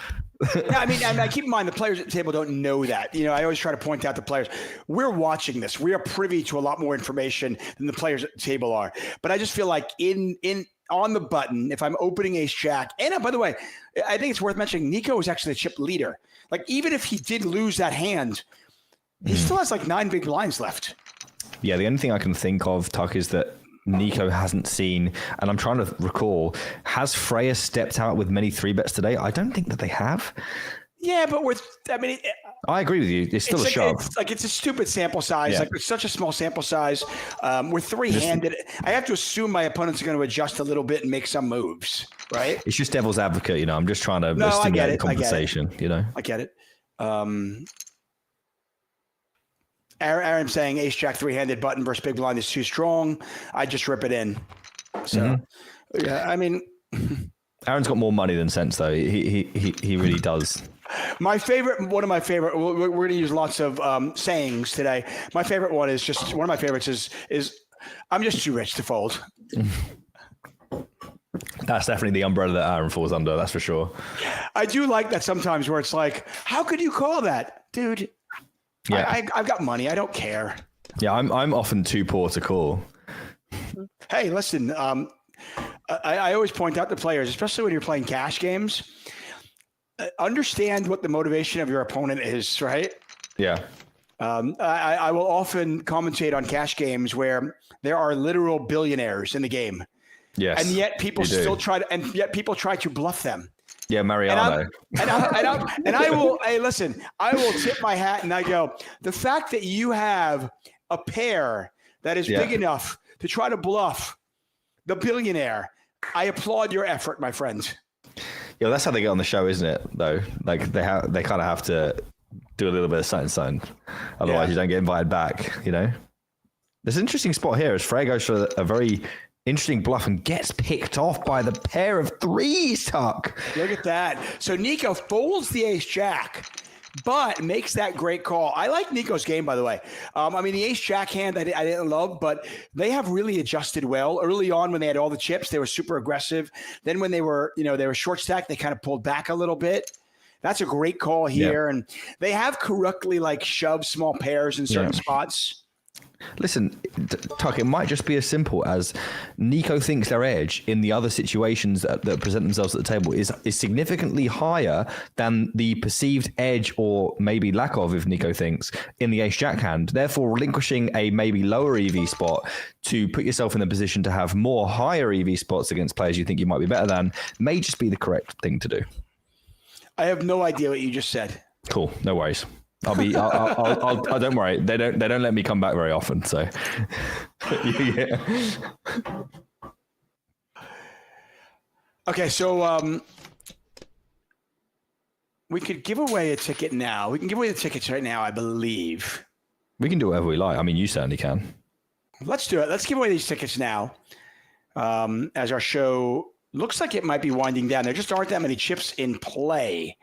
Yeah, I mean, I keep in mind the players at the table don't know that. I always try to point out to players, we're watching this. We are privy to a lot more information than the players at the table are. But I just feel like on the button, if I'm opening Ace Jack, and by the way, I think it's worth mentioning, Nico was actually the chip leader. Like, even if he did lose that hand, he still has like 9 big blinds left. Yeah, the only thing I can think of, Tuck, is that Nico hasn't seen, and I'm trying to recall, has Freya stepped out with many 3-bets today? I don't think that they have. Yeah, but I agree with you. It's still a shove. It's a stupid sample size. Yeah. Like, it's such a small sample size. We're three-handed. I have to assume my opponents are going to adjust a little bit and make some moves, right? It's just devil's advocate, I'm just trying to stimulate the conversation, I get it. Aaron saying ace jack three-handed button versus big blind is too strong. I just rip it in. So, yeah, I mean, Aaron's got more money than sense, though. He really does. one of my favorite. We're going to use lots of sayings today. My favorite one is just one of my favorites is I'm just too rich to fold. That's definitely the umbrella that Aaron falls under. That's for sure. I do like that sometimes where it's like, how could you call that, dude? Yeah, I've got money. I don't care. yeah. I'm often too poor to call. Hey, listen. I always point out to players, especially when you're playing cash games, understand what the motivation of your opponent is, right? Yeah. I will often commentate on cash games where there are literal billionaires in the game. Yes. And yet people still try to bluff them. Yeah, Mariano. And I will, hey, listen, I will tip my hat and I go, the fact that you have a pair that is big enough to try to bluff the billionaire, I applaud your effort, my friend. Yeah, that's how they get on the show, isn't it? Though, like they kind of have to do a little bit of something. Otherwise, you don't get invited back. You know, there's an interesting spot here as Frey goes for a very interesting bluff and gets picked off by the pair of threes, Tuck. Look at that. So Nico folds the ace jack, but makes that great call. I like Nico's game, by the way. I mean, the ace jack hand I didn't love, but they have really adjusted well. Early on when they had all the chips, they were super aggressive. Then when they were short stacked, they kind of pulled back a little bit. That's a great call here. And they have correctly like shoved small pairs in certain spots. Listen, Tuck, it might just be as simple as Nico thinks their edge in the other situations that present themselves at the table is significantly higher than the perceived edge or maybe lack of, if Nico thinks, in the ace-jack hand. Therefore, relinquishing a maybe lower EV spot to put yourself in a position to have more higher EV spots against players you think you might be better than may just be the correct thing to do. I have no idea what you just said. Cool, no worries. I'll don't worry. They don't let me come back very often. So, yeah. Okay, so we could give away a ticket now. We can give away the tickets right now, I believe. We can do whatever we like. I mean, you certainly can. Let's do it. Let's give away these tickets now. As our show looks like it might be winding down. There just aren't that many chips in play.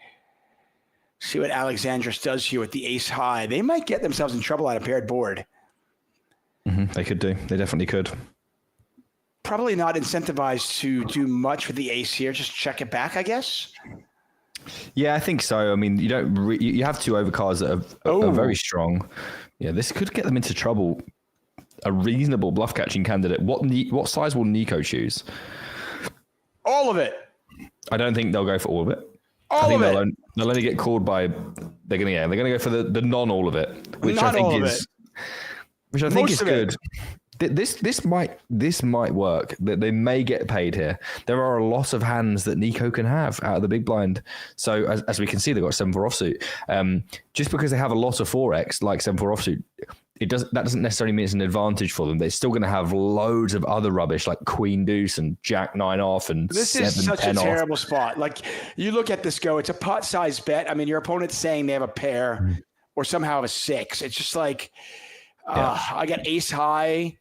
See what Alexandros does here with the ace high. They might get themselves in trouble on a paired board. Mm-hmm. They could do. They definitely could. Probably not incentivized to do much with the ace here. Just check it back, I guess. Yeah, I think so. I mean, you don't. You have two overcards that are very strong. Yeah, this could get them into trouble. A reasonable bluff catching candidate. What size will Nico choose? All of it. I don't think they'll go for all of it. All of it. They'll only get called by. They're gonna go for the non all of it, which Not I think all of is, it. which I think Most is of good. This might work. That they may get paid here. There are a lot of hands that Nico can have out of the big blind. So as we can see, they've got 7-4 offsuit. Just because they have a lot of 4x like 7-4 offsuit, that doesn't necessarily mean it's an advantage for them. They're still going to have loads of other rubbish like Queen Deuce and Jack 9 off and this 7-10 is such a off. terrible spot. Like you look at this go, it's a pot size bet. I mean, your opponent's saying they have a pair or somehow have a 6. It's just like I got ace high.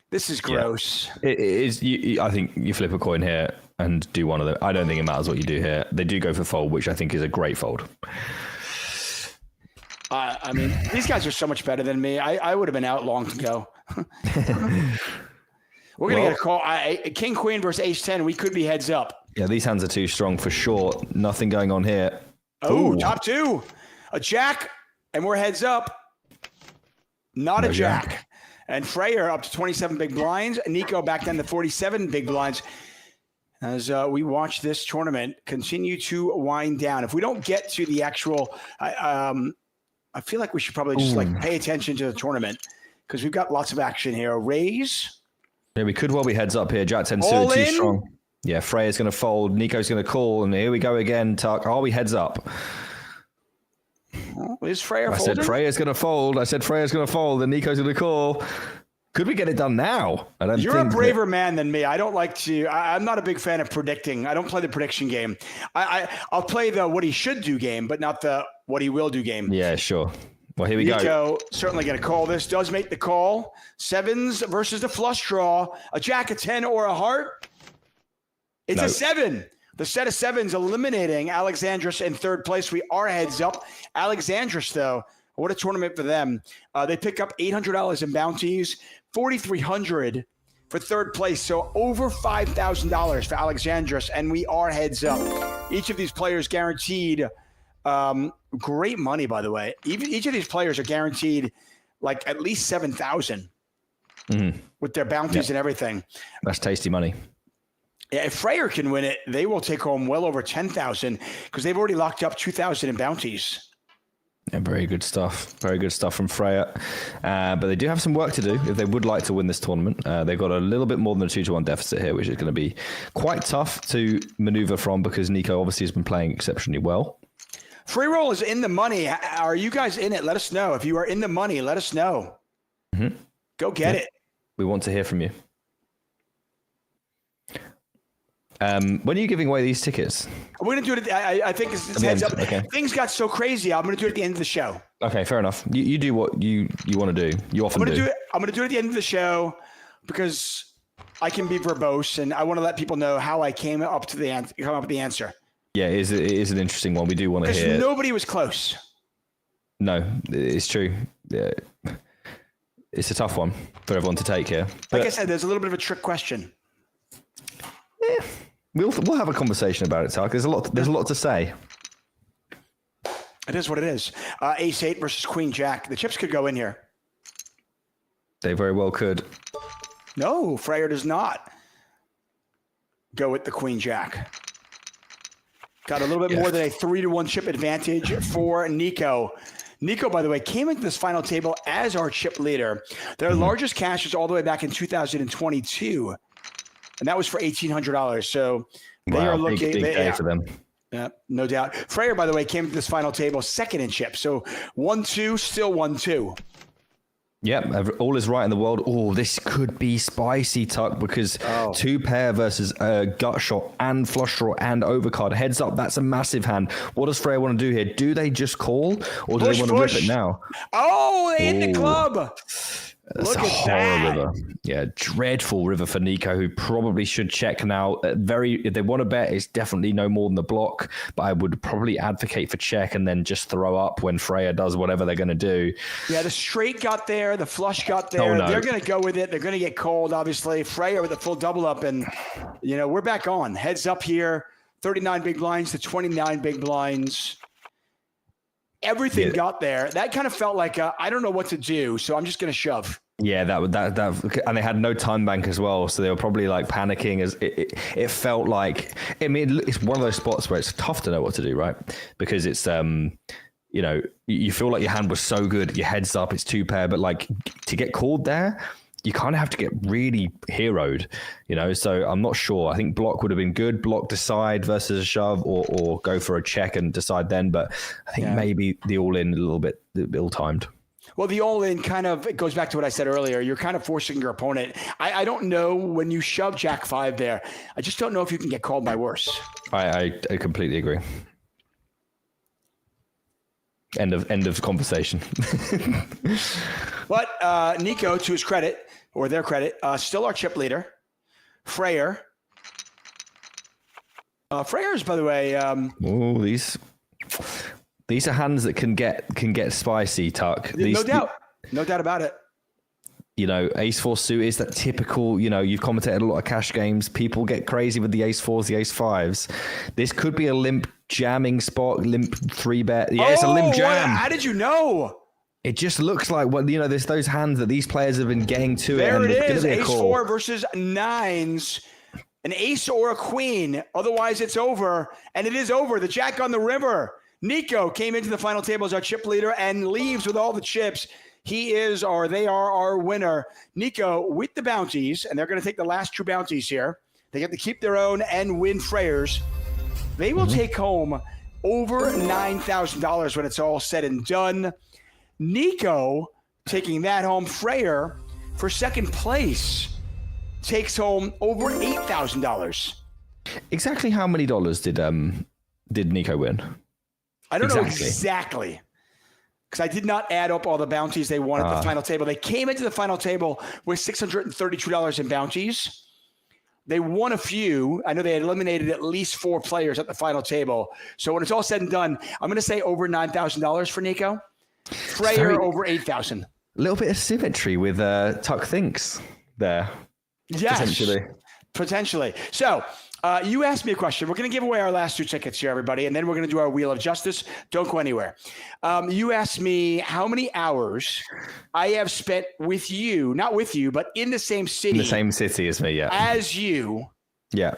This is gross. Yeah. It is. I think you flip a coin here and do one of them. I don't think it matters what you do here. They do go for fold, which I think is a great fold. I mean, these guys are so much better than me. I would have been out long ago. We're going to get a call. King, Queen versus Ace 10. We could be heads up. Yeah, these hands are too strong for sure. Nothing going on here. Oh, top two. A jack, and we're heads up. Not a jack. And Freyer up to 27 big blinds. Nico back down to 47 big blinds. As we watch this tournament continue to wind down. If we don't get to the actual... I feel like we should probably just pay attention to the tournament because we've got lots of action here. A raise. Yeah, we could well be heads up here. Jack 10 All too in? strong. Yeah, Freya's going to fold. Nico's going to call. And here we go again, Tuck. Are we heads up? Well, is Freyer I folding? said Freya's going to fold. And Nico's going to call. Could we get it done now? You're a braver man than me. I don't like to. I'm not a big fan of predicting. I don't play the prediction game. I'll play the what he should do game, but not the what he will do game. Yeah, sure. Well, here we go. Nico certainly going to call this. Does make the call. Sevens versus the flush draw. A jack, a 10, or a heart. It's a 7. The set of sevens eliminating Alexandros in third place. We are heads up. Alexandros, though, what a tournament for them. They pick up $800 in bounties, $4,300 for third place. So over $5,000 for Alexandros, and we are heads up. Each of these players guaranteed great money, by the way. Each of these players are guaranteed like at least $7,000 with their bounties and everything. That's tasty money. Yeah, if Freyr can win it, they will take home well over $10,000 because they've already locked up $2,000 in bounties. Yeah, very good stuff. Very good stuff from Freya. But they do have some work to do if they would like to win this tournament. They've got a little bit more than a 2-1 deficit here, which is going to be quite tough to maneuver from because Nico obviously has been playing exceptionally well. Free roll is in the money. Are you guys in it? Let us know. If you are in the money, let us know. Go get it. We want to hear from you. When are you giving away these tickets? We're going to do it. I think it's heads up. Okay. Things got so crazy. I'm going to do it at the end of the show. Okay, fair enough. You do what you want to do. You often do. I'm going to do it at the end of the show because I can be verbose and I want to let people know how I came up with the answer. Yeah, it is an interesting one. We do want to hear. Because nobody was close. No, it's true. Yeah. It's a tough one for everyone to take here. Like I said, there's a little bit of a trick question. Yeah. We'll have a conversation about it, Tark. There's a lot to say. It is what it is. Ace 8 versus Queen Jack. The chips could go in here. They very well could. No, Freyr does not go with the Queen Jack. Got a little bit more than a 3-1 chip advantage for Nico. Nico, by the way, came into this final table as our chip leader. Their largest cash was all the way back in 2022. And that was for $1,800. So they are looking big day for them. Yeah, no doubt. Freyr, by the way, came to this final table second in chips. So 1-2, still 1-2. Yep, all is right in the world. Oh, this could be spicy, Tuck, because 2-pair versus gut shot and flush draw and overcard. Heads up, that's a massive hand. What does Freyr want to do here? Do they just call or do they want to rip it now? Oh, they hit the club. That's Look a at horror that. river. Yeah, dreadful river for Nico, who probably should check now. If they want to bet, it's definitely no more than the block, but I would probably advocate for check and then just throw up when Freya does whatever they're going to do. Yeah, the straight got there, the flush got there. Oh, no. They're going to go with it. They're going to get cold, obviously. Freya with a full double up, and, we're back on. Heads up here, 39 big blinds to 29 big blinds. Everything got there. That kind of felt like I don't know what to do, so I'm just going to shove. Yeah, that, and they had no time bank as well, so they were probably like panicking. As it felt like, I mean, it's one of those spots where it's tough to know what to do, right? Because it's you feel like your hand was so good, your head's up, it's 2-pair, but like to get called there, you kind of have to get really heroed, so I'm not sure. I think block would have been good. Block decide versus a shove or go for a check and decide then. But I think maybe the all-in a little bit ill-timed. Well, the all-in it goes back to what I said earlier. You're kind of forcing your opponent. I don't know when you shove Jack 5 there. I just don't know if you can get called by worse. I completely agree. End of conversation. But Nico, to his credit, or their credit, still our chip leader. Freyr. Freyr's, by the way. These are hands that can get spicy, Tuck. No doubt about it. Ace 4 suit is that typical, you've commentated a lot of cash games. People get crazy with the Ace 4s, the Ace 5s. This could be a limp jamming spot, limp 3-bet. Yeah, it's a limp jam. How did you know? It just looks like, there's those hands that these players have been getting to. There it is, Ace 4 versus 9s. An ace or a queen. Otherwise, it's over. And it is over. The Jack on the river. Nico came into the final table as our chip leader and leaves with all the chips. They are our winner. Nico with the bounties, and they're going to take the last 2 bounties here. They get to keep their own and win Freyr's. They will take home over $9,000 when it's all said and done. Nico taking that home. Freyr, for second place, takes home over $8,000. Exactly how many dollars did Nico win? I don't know exactly. because I did not add up all the bounties they won at the final table. They came into the final table with $632 in bounties. They won a few. I know they had eliminated at least 4 players at the final table. So when it's all said and done, I'm going to say over $9,000 for Nico. Freyer over $8,000. A little bit of symmetry with Tuck Thinks there. Yes. Potentially. So you asked me a question. We're going to give away our last 2 tickets here, everybody, and then we're going to do our Wheel of Justice. Don't go anywhere. You asked me how many hours I have spent with you, not with you, but in the same city. In the same city as me, yeah. As you. Yeah.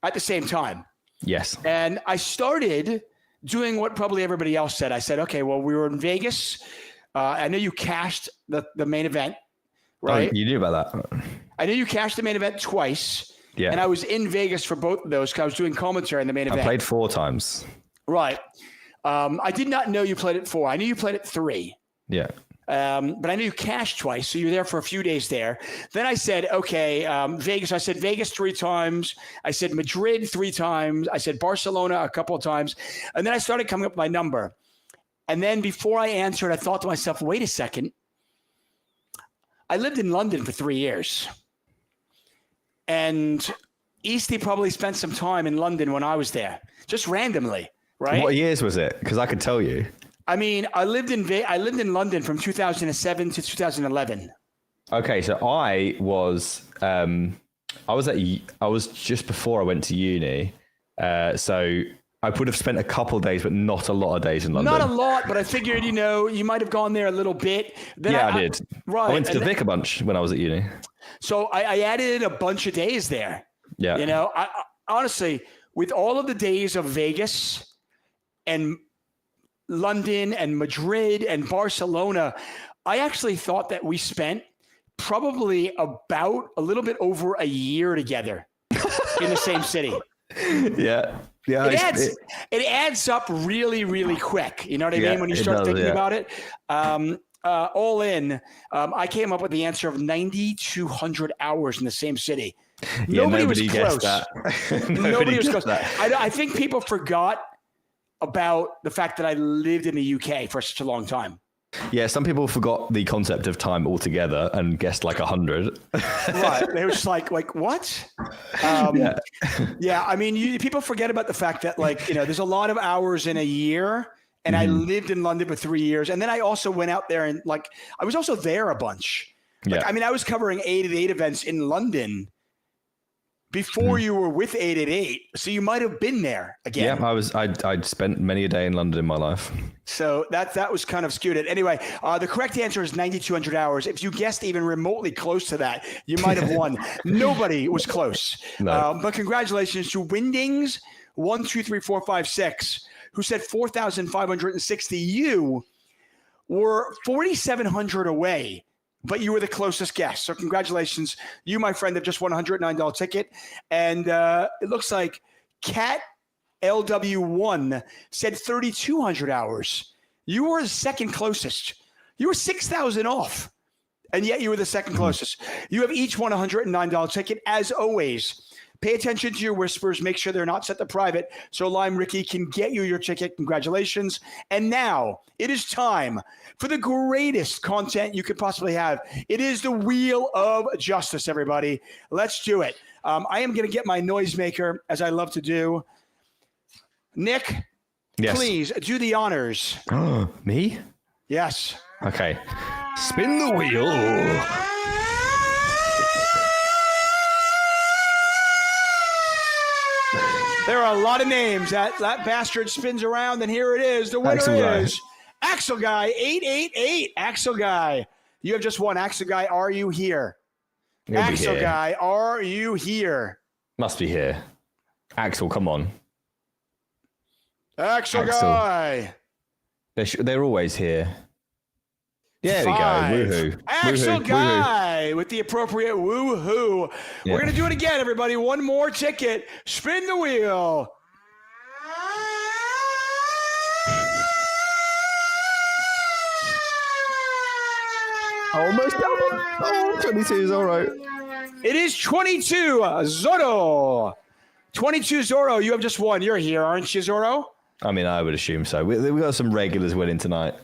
At the same time. Yes. And I started doing what probably everybody else said. I said, okay, well, we were in Vegas. I know you cashed the main event, right? Oh, you knew about that. I knew you cashed the main event twice. Yeah. And I was in Vegas for both of those because I was doing commentary in the main event. I played 4 times. Right. I did not know you played it 4. I knew you played it 3. Yeah. But I knew you cashed twice, so you were there for a few days there. Then I said, okay, Vegas. I said Vegas 3 times. I said Madrid 3 times. I said Barcelona a couple of times. And then I started coming up with my number. And then before I answered, I thought to myself, wait a second. I lived in London for 3 years. And Easty probably spent some time in London when I was there, just randomly, right? What years was it? Because I could tell you. I mean, I lived in London from 2007 to 2011. Okay, so I was just before I went to uni, so I would have spent a couple of days, but not a lot of days in London. Not a lot, but I figured, you might have gone there a little bit. Then I did. Right. I went to Vic a bunch when I was at uni. So I added a bunch of days there. Yeah. I honestly, with all of the days of Vegas and London and Madrid and Barcelona, I actually thought that we spent probably about a little bit over a year together in the same city. Yeah. Yeah. It adds up really, really quick. You know what I mean? When you start thinking about it. All in, I came up with the answer of 9,200 hours in the same city. Nobody was close. Nobody was close. I think people forgot about the fact that I lived in the UK for such a long time. Yeah, some people forgot the concept of time altogether and guessed like 100. Right. They were just like what? Yeah. I mean, people forget about the fact that there's a lot of hours in a year. And I lived in London for 3 years. And then I also went out there and I was also there a bunch. I mean, I was covering 888 events in London before you were with 888. So you might have been there again. Yeah, I'd spent many a day in London in my life. So that was kind of skewed it. Anyway, the correct answer is 9,200 hours. If you guessed even remotely close to that, you might have won. Nobody was close. No. But congratulations to Windings 12345 who said 4,560. You were 4,700 away, but you were the closest guest. So congratulations. You, my friend, have just won a $109 ticket. And it looks like Cat LW1 said 3,200 hours. You were the second closest. You were 6,000 off, and yet you were the second closest. You have each won a $109 ticket. As always, pay attention to your whispers. Make sure they're not set to private so Lime Ricky can get you your ticket. Congratulations. And now it is time for the greatest content you could possibly have. It is the Wheel of Justice, everybody. Let's do it. I am going to get my noisemaker, as I love to do. Nick, yes. Please do the honors. Me? Yes. Okay. Spin the wheel. There are a lot of names. That bastard spins around, and here it is. The winner is Axel Guy 888. Axel Guy, you have just won. Axel Guy, are you here? Axel Guy, are you here? Must be here. Axel, come on. Axel Guy. They're always here. There we go. Woohoo. Axel Woohoo. Guy with the appropriate woohoo. Yeah. We're going to do it again, everybody. One more ticket. Spin the wheel. Almost double. Oh, 22 is all right. It is 22, Zorro. 22, Zorro. You have just won. You're here, aren't you, Zorro? I mean, I would assume so. We got some regulars winning tonight.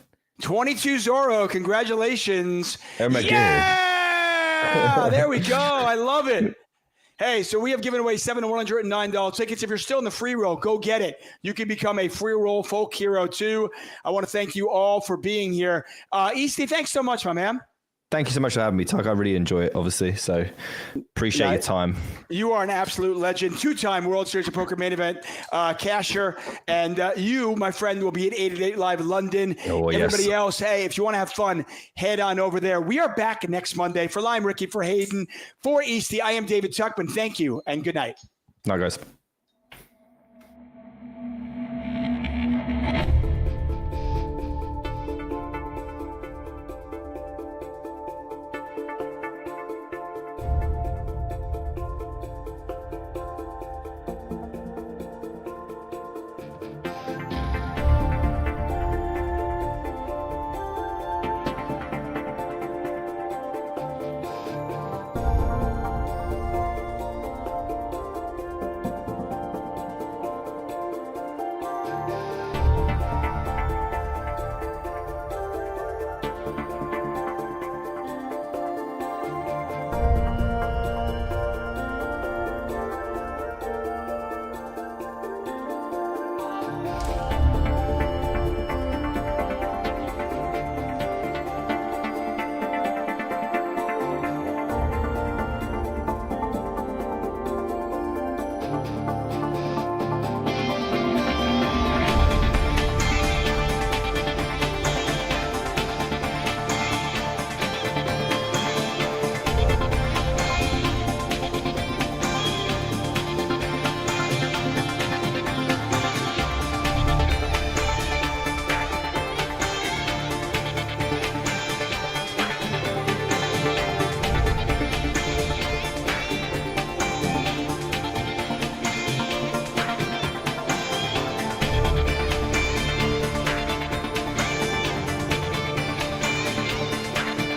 22 Zorro, congratulations. Oh my God. Yeah! There we go. I love it. Hey, so we have given away $7 to $109 tickets. If you're still in the free roll, go get it. You can become a free roll folk hero too. I want to thank you all for being here. Easty, thanks so much, my man. Thank you so much for having me, Tuck. I really enjoy it, obviously. So appreciate your time. You are an absolute legend. Two-time World Series of Poker main event casher. And you, my friend, will be at 888 Live London. Oh, Everybody yes. else, hey, if you want to have fun, head on over there. We are back next Monday. For Lime Ricky, for Hayden, for Easty, I am David Tuckman. Thank you and good night. Night, guys.